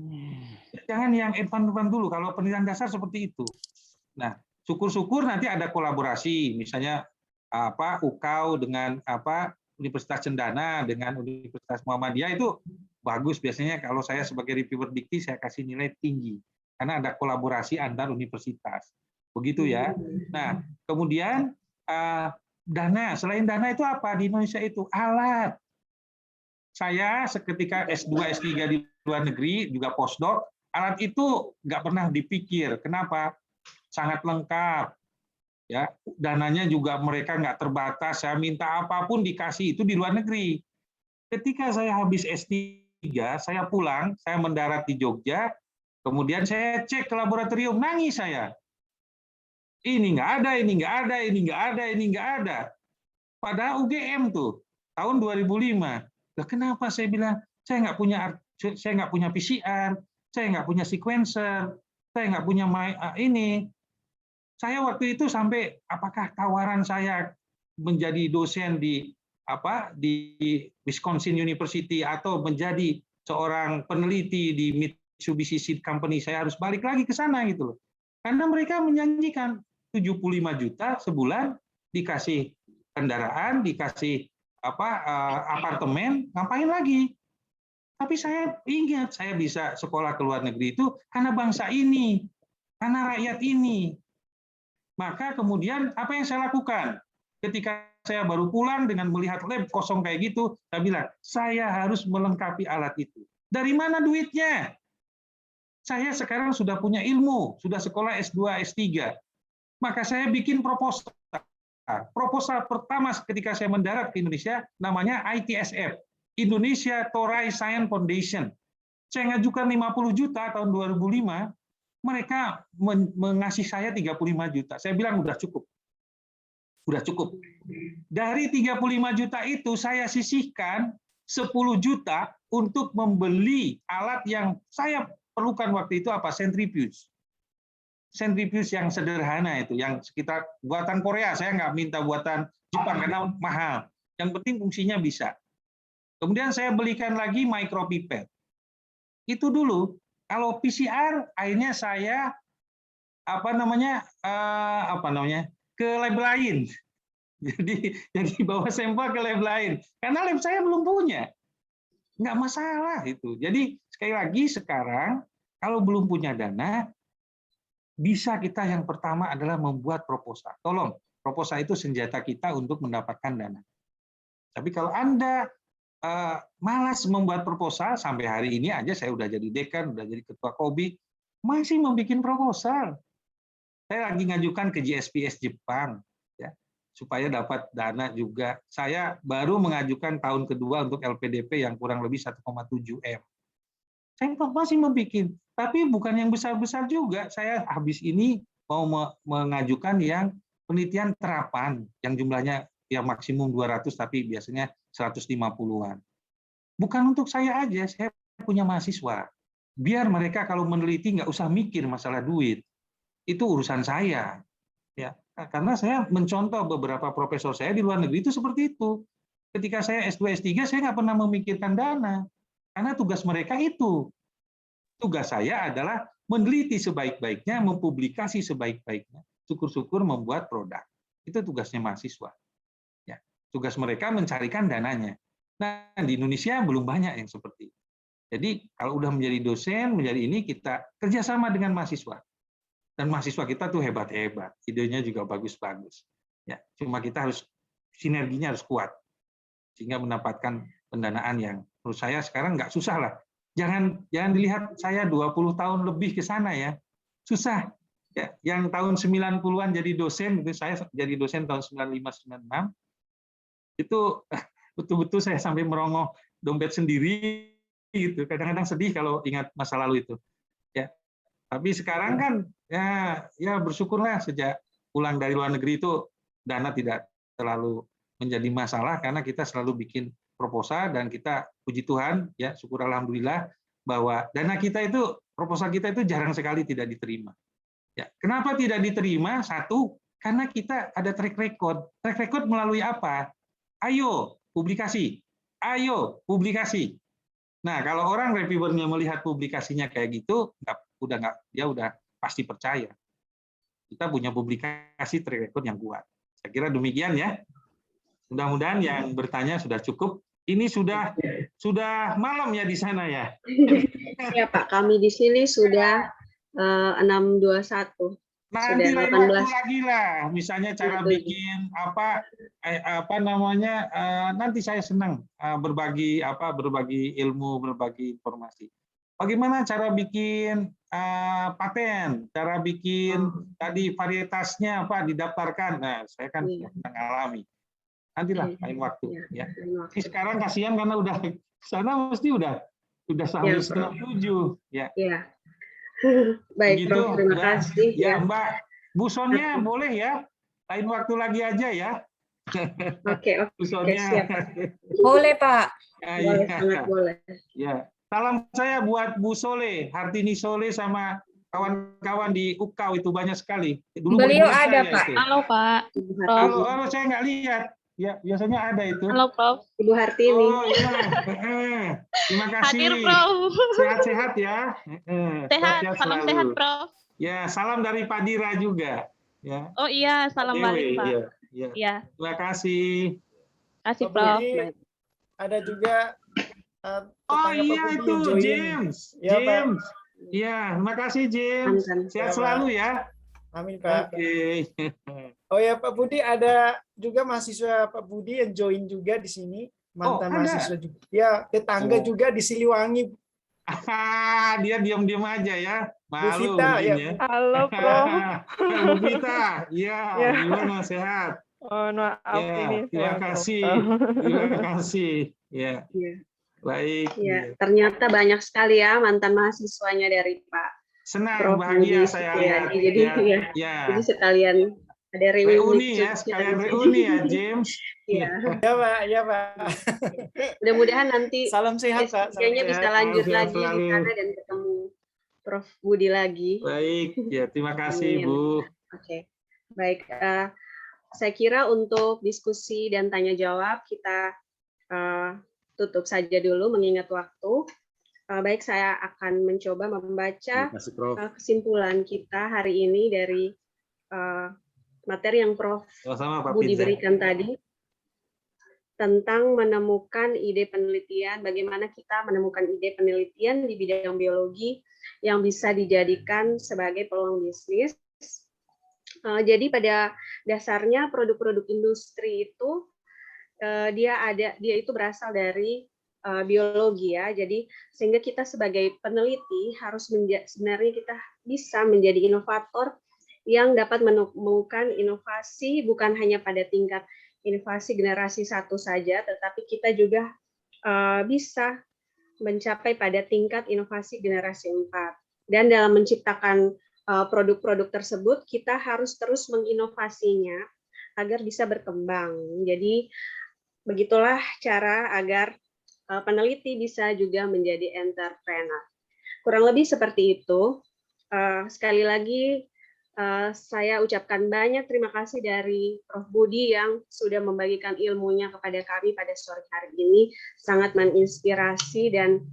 Jangan yang advance dulu, kalau penelitian dasar seperti itu. Nah, syukur-syukur nanti ada kolaborasi, misalnya UKAU dengan Universitas Cendana dengan Universitas Muhammadiyah, itu bagus. Biasanya kalau saya sebagai reviewer dikti saya kasih nilai tinggi karena ada kolaborasi antar universitas. Begitu ya. Nah, kemudian dana, selain dana itu apa di Indonesia itu? Alat. Saya ketika S2, S3 di luar negeri, juga postdoc, alat itu nggak pernah dipikir. Kenapa? Sangat lengkap. Ya, dananya juga mereka nggak terbatas. Saya minta apapun dikasih, itu di luar negeri. Ketika saya habis S3, saya pulang, saya mendarat di Jogja, kemudian saya cek ke laboratorium, nangis saya. Ini nggak ada, ini nggak ada, ini nggak ada, ini nggak ada. Padahal UGM tuh tahun 2005. Nah, kenapa saya bilang saya nggak punya PCR, saya nggak punya sequencer, saya nggak punya ini. Saya waktu itu sampai apakah tawaran saya menjadi dosen di Wisconsin University atau menjadi seorang peneliti di Mitsubishi Seed Company, saya harus balik lagi ke sana gitu loh. Karena mereka menjanjikan 75 juta sebulan, dikasih kendaraan, dikasih apartemen, ngapain lagi? Tapi saya ingat saya bisa sekolah ke luar negeri itu karena bangsa ini, karena rakyat ini. Maka kemudian apa yang saya lakukan? Ketika saya baru pulang dengan melihat lab kosong kayak gitu, saya bilang, saya harus melengkapi alat itu. Dari mana duitnya? Saya sekarang sudah punya ilmu, sudah sekolah S2, S3. Maka saya bikin proposal. Proposal pertama ketika saya mendarat ke Indonesia, namanya ITSF, Indonesia Toray Science Foundation. Saya ngajukan 50 juta tahun 2005, mereka mengasih saya 35 juta. Saya bilang udah cukup. Udah cukup. Dari 35 juta itu saya sisihkan 10 juta untuk membeli alat yang saya perlukan waktu itu centrifuge. Centrifuge yang sederhana itu, yang sekitar buatan Korea. Saya nggak minta buatan Jepang karena mahal. Yang penting fungsinya bisa. Kemudian saya belikan lagi micropipette. Itu dulu. Kalau PCR, akhirnya saya ke lab lain. Jadi bawa sampel ke lab lain. Karena lab saya belum punya. Nggak masalah itu. Jadi sekali lagi sekarang, kalau belum punya dana, bisa kita yang pertama adalah membuat proposal. Tolong, proposal itu senjata kita untuk mendapatkan dana. Tapi kalau Anda malas membuat proposal, sampai hari ini aja saya udah jadi dekan, udah jadi ketua KOBI, masih membuat proposal. Saya lagi ngajukan ke GSPS Jepang, ya, supaya dapat dana juga. Saya baru mengajukan tahun kedua untuk LPDP yang kurang lebih 1,7 M. Saya masih membuat, tapi bukan yang besar-besar juga. Saya habis ini mau mengajukan yang penelitian terapan, yang jumlahnya yang maksimum 200, tapi biasanya 150-an. Bukan untuk saya aja, saya punya mahasiswa. Biar mereka kalau meneliti nggak usah mikir masalah duit. Itu urusan saya. Ya, karena saya mencontoh beberapa profesor saya di luar negeri itu seperti itu. Ketika saya S2, S3, saya nggak pernah memikirkan dana. Karena tugas mereka itu. Tugas saya adalah meneliti sebaik-baiknya, mempublikasi sebaik-baiknya. Syukur-syukur membuat produk. Itu tugasnya mahasiswa. Tugas mereka mencarikan dananya. Nah, di Indonesia belum banyak yang seperti itu. Jadi, kalau udah menjadi dosen, menjadi ini, kita kerjasama dengan mahasiswa. Dan mahasiswa kita tuh hebat-hebat. Idenya juga bagus-bagus. Ya, cuma kita harus, sinerginya harus kuat. Sehingga mendapatkan pendanaan yang, menurut saya sekarang nggak susah lah. Jangan dilihat saya 20 tahun lebih ke sana ya. Susah. Ya, yang tahun 90-an jadi dosen, saya jadi dosen tahun 95-96, itu betul-betul saya sampai merongoh dompet sendiri gitu. Kadang-kadang sedih kalau ingat masa lalu itu. Ya. Tapi sekarang kan ya bersyukurlah sejak pulang dari luar negeri itu dana tidak terlalu menjadi masalah karena kita selalu bikin proposal dan kita puji Tuhan ya syukur alhamdulillah bahwa dana kita itu proposal kita itu jarang sekali tidak diterima. Ya. Kenapa tidak diterima? Satu, karena kita ada track record. Track record melalui apa? Ayo publikasi, ayo publikasi. Nah, kalau orang reviewernya melihat publikasinya kayak gitu, dia udah pasti percaya. kita punya publikasi track record yang kuat. Saya kira demikian ya. Mudah-mudahan yang bertanya sudah cukup. Ini sudah malam ya di sana ya. Ya Pak, kami di sini sudah 6.21. Nanti Sudah lain waktu 18. lagi lah, misalnya cara bikin apa namanya, nanti saya senang berbagi ilmu, berbagi informasi. Bagaimana cara bikin paten, cara bikin tadi varietasnya apa didaftarkan. Nah, saya kan mengalami. Nantilah lain waktu ya. Ini sekarang kasihan karena udah sana mesti udah sampai setengah 7 ya. Ya. Baik, Begitu, Prof. Terima Mbak. kasih. Ya, Mbak. Bu Sonia boleh ya? Lain waktu lagi aja ya. Oke, Bu Sonia. siap. Boleh, Pak. Boleh, sangat boleh. Ya. Salam saya buat Bu Sole, Hartini Sole sama kawan-kawan di UKAW itu banyak sekali. Dulu Beliau murid ada, saya Pak. itu. Halo Pak. Ibu Halo, Hartini. saya nggak lihat. Ya, biasanya ada itu. Halo Prof. Ibu Hartini. Oh iya. Terima kasih. Hadir Prof. Sehat-sehat ya. Sehat, salam selalu. sehat Prof. Ya, salam dari Padira juga. Ya. Oh iya, salam balik Pak. Iya, iya. Iya, Terima kasih. kasih Pak Prof. Budi, ada juga Oh tetangga Pak iya Budi itu yang join. James. Ya, Pak. James. Iya, terima kasih James. Mantan. Sehat Ya, selalu Pak. ya. Amin, Pak. Oke. Oh ya, Pak Budi, ada juga mahasiswa Pak Budi yang join juga di sini. Mantan ada? mahasiswa juga. Ya, tetangga Oh. juga di Siliwangi. Dia diam-diam aja ya. Malu Vita, mungkin ya. ya. Halo Prof. Bu Vita, iya, Ya. gimana sehat? Oh, maaf Ya, ini. terima saya kasih. lupa. Terima kasih. Ya, Iya. baik. Ya, ternyata banyak sekali ya mantan mahasiswanya dari Pak Senang, Prof. bahagia Budi saya Setiadi. lihat. Jadi Ya. jadi sekalian ada Reuni ya, cuci sekalian nanti. reuni ya, James. Iya. Ya, Pak. Ya, Pak. Mudah-mudahan nanti Salam sehat, Pak. Salam S3-nya bisa sehat. lanjut Sehat lagi di selalu. sana dan ketemu Prof. Budi lagi. Baik, ya terima kasih Amin. Bu. Oke, baik. Saya kira untuk diskusi dan tanya jawab kita tutup saja dulu mengingat waktu. Baik, saya akan mencoba membaca Terima kasih, Prof. kesimpulan kita hari ini dari materi yang Prof. Sama Pak Budi Pinza. berikan tadi tentang menemukan ide penelitian, bagaimana kita menemukan ide penelitian di bidang biologi yang bisa dijadikan sebagai peluang bisnis. Jadi pada dasarnya produk-produk industri itu dia itu berasal dari biologi ya. Jadi sehingga kita sebagai peneliti harus sebenarnya kita bisa menjadi inovator yang dapat menemukan inovasi bukan hanya pada tingkat inovasi generasi 1 saja, tetapi kita juga bisa mencapai pada tingkat inovasi generasi 4. Dan dalam menciptakan produk-produk tersebut, kita harus terus menginovasinya agar bisa berkembang. Jadi begitulah cara agar peneliti bisa juga menjadi entrepreneur. Kurang lebih seperti itu. Sekali lagi, saya ucapkan banyak terima kasih dari Prof. Budi yang sudah membagikan ilmunya kepada kami pada sore hari ini. Sangat menginspirasi dan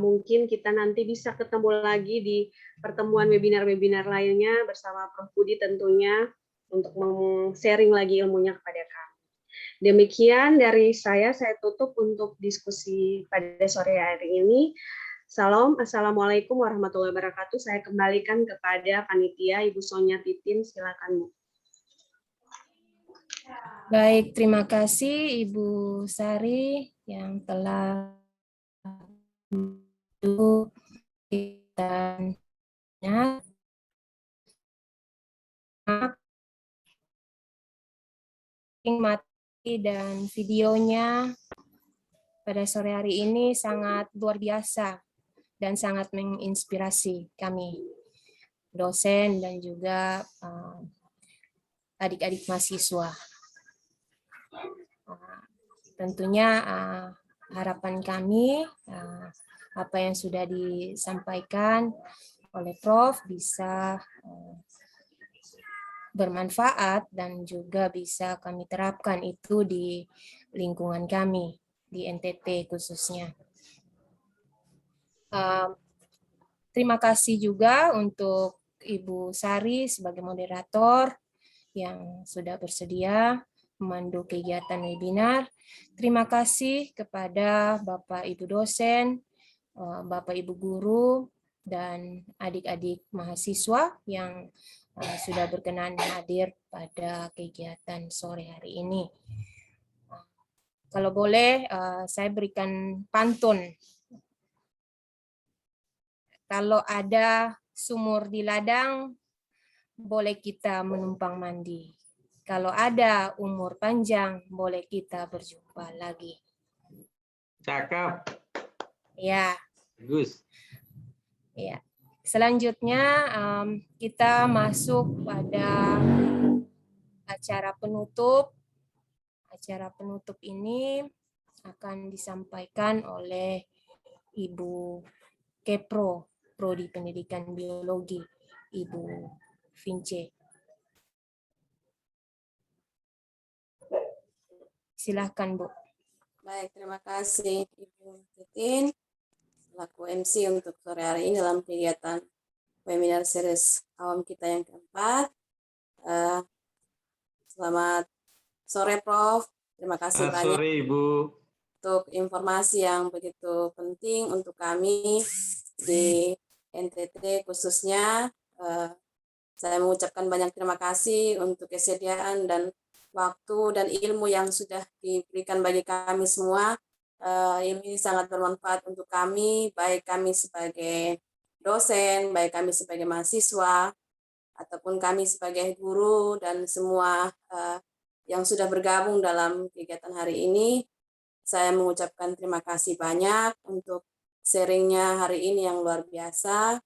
mungkin kita nanti bisa ketemu lagi di pertemuan webinar-webinar lainnya bersama Prof. Budi tentunya untuk sharing lagi ilmunya kepada kami. Demikian dari saya tutup untuk diskusi pada sore hari ini. Salam, Assalamualaikum warahmatullahi wabarakatuh. Saya kembalikan kepada panitia Ibu Sonia Titin, silakan Bu. Baik, terima kasih Ibu Sari yang telah dan materi dan videonya pada sore hari ini sangat luar biasa dan sangat menginspirasi kami, dosen dan juga adik-adik mahasiswa. Tentunya harapan kami apa yang sudah disampaikan oleh Prof bisa bermanfaat dan juga bisa kami terapkan itu di lingkungan kami, di NTT khususnya. Terima kasih juga untuk Ibu Sari sebagai moderator yang sudah bersedia memandu kegiatan webinar. Terima kasih kepada Bapak Ibu dosen, Bapak Ibu guru, dan adik-adik mahasiswa yang sudah berkenan hadir pada kegiatan sore hari ini. Kalau boleh, saya berikan pantun. Kalau ada sumur di ladang, boleh kita menumpang mandi. Kalau ada umur panjang, boleh kita berjumpa lagi. Cakep. Ya. Bagus. Ya. Selanjutnya kita masuk pada acara penutup. Acara penutup ini akan disampaikan oleh Ibu Kepro, Prodi Pendidikan Biologi, Ibu Vince. Silahkan, Bu. Baik, terima kasih Ibu Titin selaku MC untuk sore hari ini dalam kegiatan webinar series awam kita yang keempat. Selamat sore Prof. Terima kasih banyak Sore Ibu. untuk informasi yang begitu penting untuk kami di NTT khususnya. Saya mengucapkan banyak terima kasih untuk kesediaan dan waktu dan ilmu yang sudah diberikan bagi kami semua. Ilmu ini sangat bermanfaat untuk kami, baik kami sebagai dosen, baik kami sebagai mahasiswa, ataupun kami sebagai guru dan semua yang sudah bergabung dalam kegiatan hari ini. Saya mengucapkan terima kasih banyak untuk sharingnya hari ini yang luar biasa.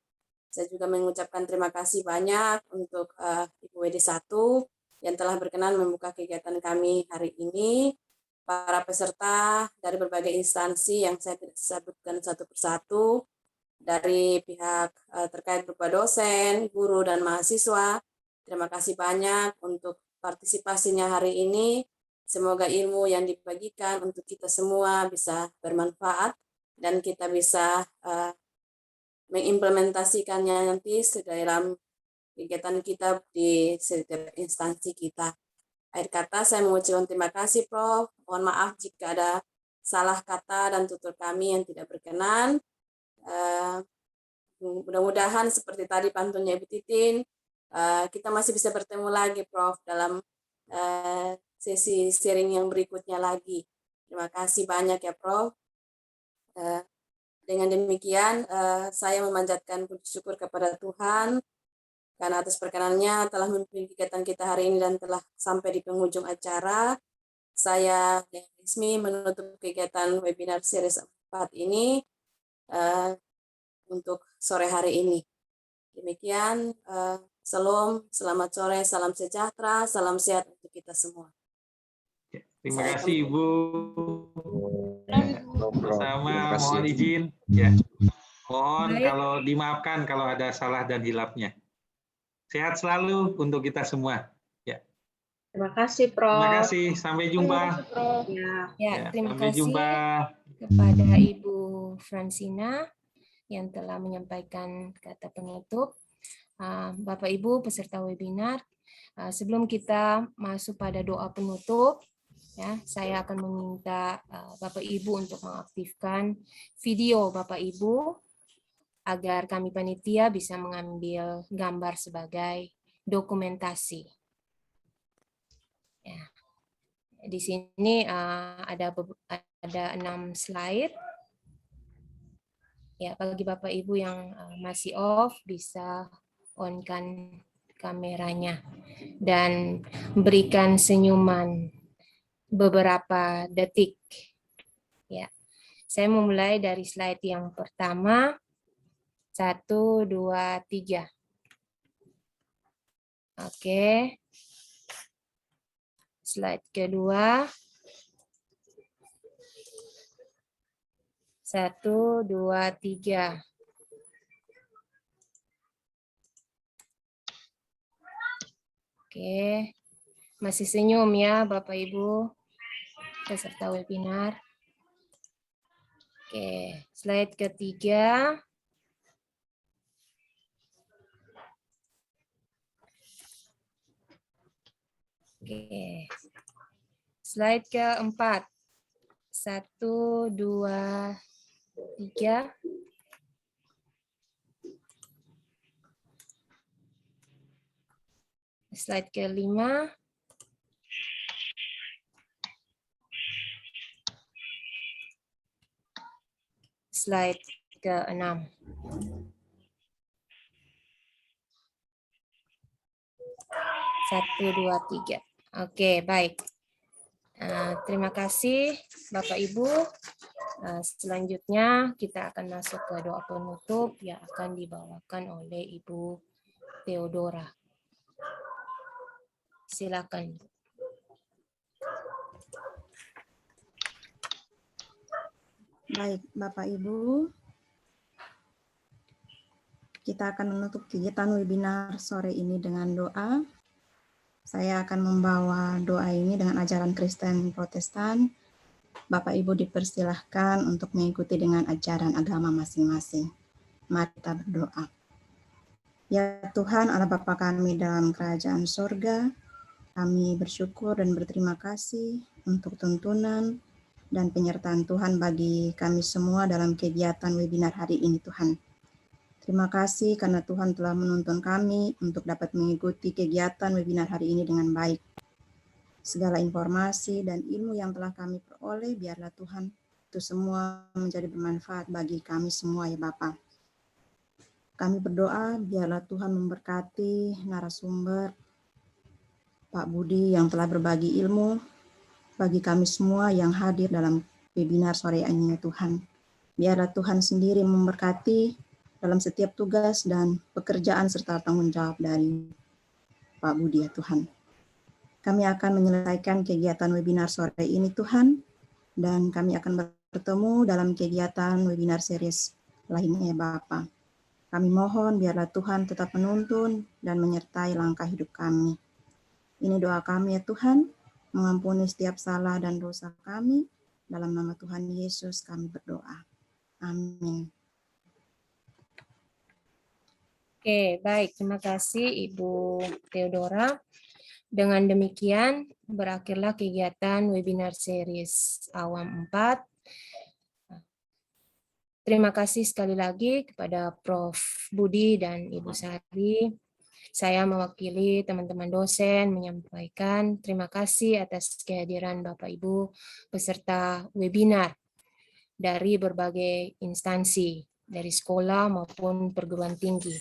Saya juga mengucapkan terima kasih banyak untuk Ibu WD1 yang telah berkenan membuka kegiatan kami hari ini. Para peserta dari berbagai instansi yang saya tidak sebutkan satu persatu, dari pihak terkait berupa dosen, guru, dan mahasiswa. Terima kasih banyak untuk partisipasinya hari ini. Semoga ilmu yang dibagikan untuk kita semua bisa bermanfaat dan kita bisa mengimplementasikannya nanti ke dalam kegiatan kita di setiap instansi kita. Akhir kata saya mengucapkan terima kasih Prof. Mohon maaf jika ada salah kata dan tutur kami yang tidak berkenan. Mudah-mudahan seperti tadi pantunnya Ibu Titin, kita masih bisa bertemu lagi Prof. dalam sesi sharing yang berikutnya lagi. Terima kasih banyak ya Prof. Dengan demikian saya memanjatkan puji syukur kepada Tuhan karena atas perkenannya telah memimpin kegiatan kita hari ini dan telah sampai di penghujung acara. Saya resmi menutup kegiatan webinar series 4 ini untuk sore hari ini. Demikian, salam, selamat sore, salam sejahtera, salam sehat untuk kita semua. Terima kasih Ibu. Bersama kasih. mohon izin ya. Mohon Baik. kalau dimaafkan kalau ada salah dan hilapnya. Sehat selalu untuk kita semua. Ya. Terima kasih, Prof. Terima kasih. Sampai jumpa. Ya. Ya, terima Sampai kasih jumpa. kepada Ibu Fransina yang telah menyampaikan kata penutup. Bapak Ibu peserta webinar, sebelum kita masuk pada doa penutup, ya, saya akan meminta Bapak Ibu untuk mengaktifkan video Bapak Ibu agar kami panitia bisa mengambil gambar sebagai dokumentasi. Ya. Di sini ada 6 slide. Ya, bagi Bapak Ibu yang masih off bisa on-kan kameranya dan berikan senyuman beberapa detik. Ya. Saya memulai dari slide yang pertama. 1, 2, 3. Oke. Slide kedua. 1, 2, 3. Oke. Masih senyum ya Bapak Ibu peserta webinar. Oke, slide ketiga. Oke. Slide keempat. 1, 2, 3. Slide kelima. Slide ke-6. Satu, dua, tiga. Oke, baik. Terima kasih Bapak Ibu. Selanjutnya kita akan masuk ke doa penutup yang akan dibawakan oleh Ibu Theodora. Silakan. Baik, Bapak Ibu, kita akan menutup kegiatan webinar sore ini dengan doa. Saya akan membawa doa ini dengan ajaran Kristen Protestan. Bapak Ibu dipersilahkan untuk mengikuti dengan ajaran agama masing-masing. Mari kita berdoa. Ya Tuhan, Allah Bapa kami dalam kerajaan sorga, kami bersyukur dan berterima kasih untuk tuntunan dan penyertaan Tuhan bagi kami semua dalam kegiatan webinar hari ini Tuhan. Terima kasih karena Tuhan telah menuntun kami untuk dapat mengikuti kegiatan webinar hari ini dengan baik. Segala informasi dan ilmu yang telah kami peroleh, biarlah Tuhan itu semua menjadi bermanfaat bagi kami semua ya Bapa. Kami berdoa biarlah Tuhan memberkati narasumber Pak Budi yang telah berbagi ilmu bagi kami semua yang hadir dalam webinar sore ini Tuhan. Biarlah Tuhan sendiri memberkati dalam setiap tugas dan pekerjaan serta tanggung jawab dari Pak Budi ya Tuhan. Kami akan menyelesaikan kegiatan webinar sore ini Tuhan, dan kami akan bertemu dalam kegiatan webinar series lainnya ya Bapa. Kami mohon biarlah Tuhan tetap menuntun dan menyertai langkah hidup kami. Ini doa kami ya Tuhan, mengampuni setiap salah dan dosa kami. Dalam nama Tuhan Yesus kami berdoa. Amin. Oke, baik. Terima kasih Ibu Theodora. Dengan demikian, berakhirlah kegiatan webinar series awam 4. Terima kasih sekali lagi kepada Prof. Budi dan Ibu Sari. Saya mewakili teman-teman dosen menyampaikan terima kasih atas kehadiran Bapak Ibu peserta webinar dari berbagai instansi, dari sekolah maupun perguruan tinggi,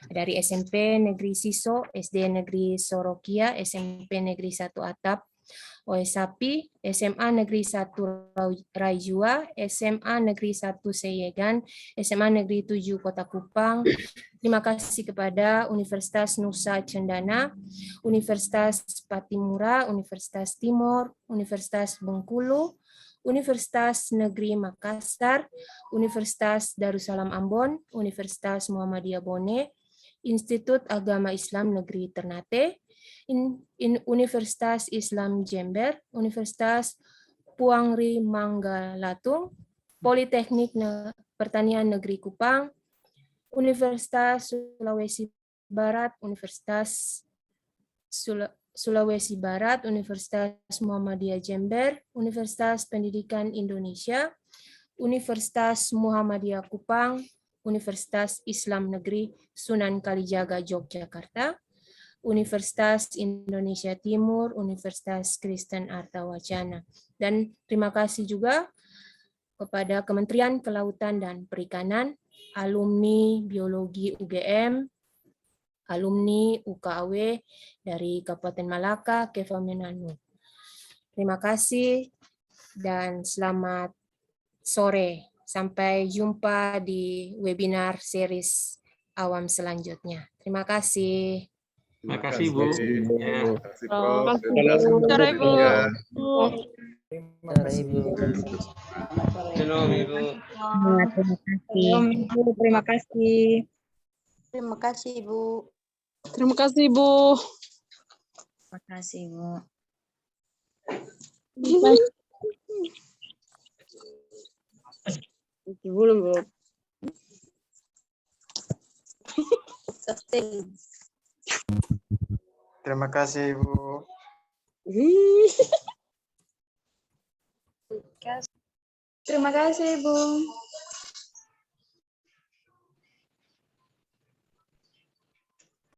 dari SMP Negeri Siso, SD Negeri Sorokia, SMP Negeri 1 Atap, OSAPI, SMA Negeri 1 Raijua, SMA Negeri 1 Seyegan, SMA Negeri 7 Kota Kupang. Terima kasih kepada Universitas Nusa Cendana, Universitas Patimura, Universitas Timur, Universitas Bengkulu, Universitas Negeri Makassar, Universitas Darussalam Ambon, Universitas Muhammadiyah Bone, Institut Agama Islam Negeri Ternate, Universitas Islam Jember, Universitas Puangri Manggalatung, Politeknik Pertanian Negeri Kupang, Universitas Sulawesi Barat, Universitas Sulawesi Barat, Universitas Muhammadiyah Jember, Universitas Pendidikan Indonesia, Universitas Muhammadiyah Kupang, Universitas Islam Negeri Sunan Kalijaga Yogyakarta, Universitas Indonesia Timur, Universitas Kristen Artawacana. Dan terima kasih juga kepada Kementerian Kelautan dan Perikanan, alumni Biologi UGM, alumni UKAW dari Kabupaten Malaka, Kefamenanu. Terima kasih dan selamat sore. Sampai jumpa di webinar series awam selanjutnya. Terima kasih. Terima kasih Bu. Terima kasih Prof. Sore Ibu. Terima kasih. Shalom Ibu. Terima kasih. Terima kasih, Bu. Terima kasih, Bu. Terima kasih, Bu. Belum, Bu. Sustain. Terima kasih, Bu. Terima kasih, Ibu.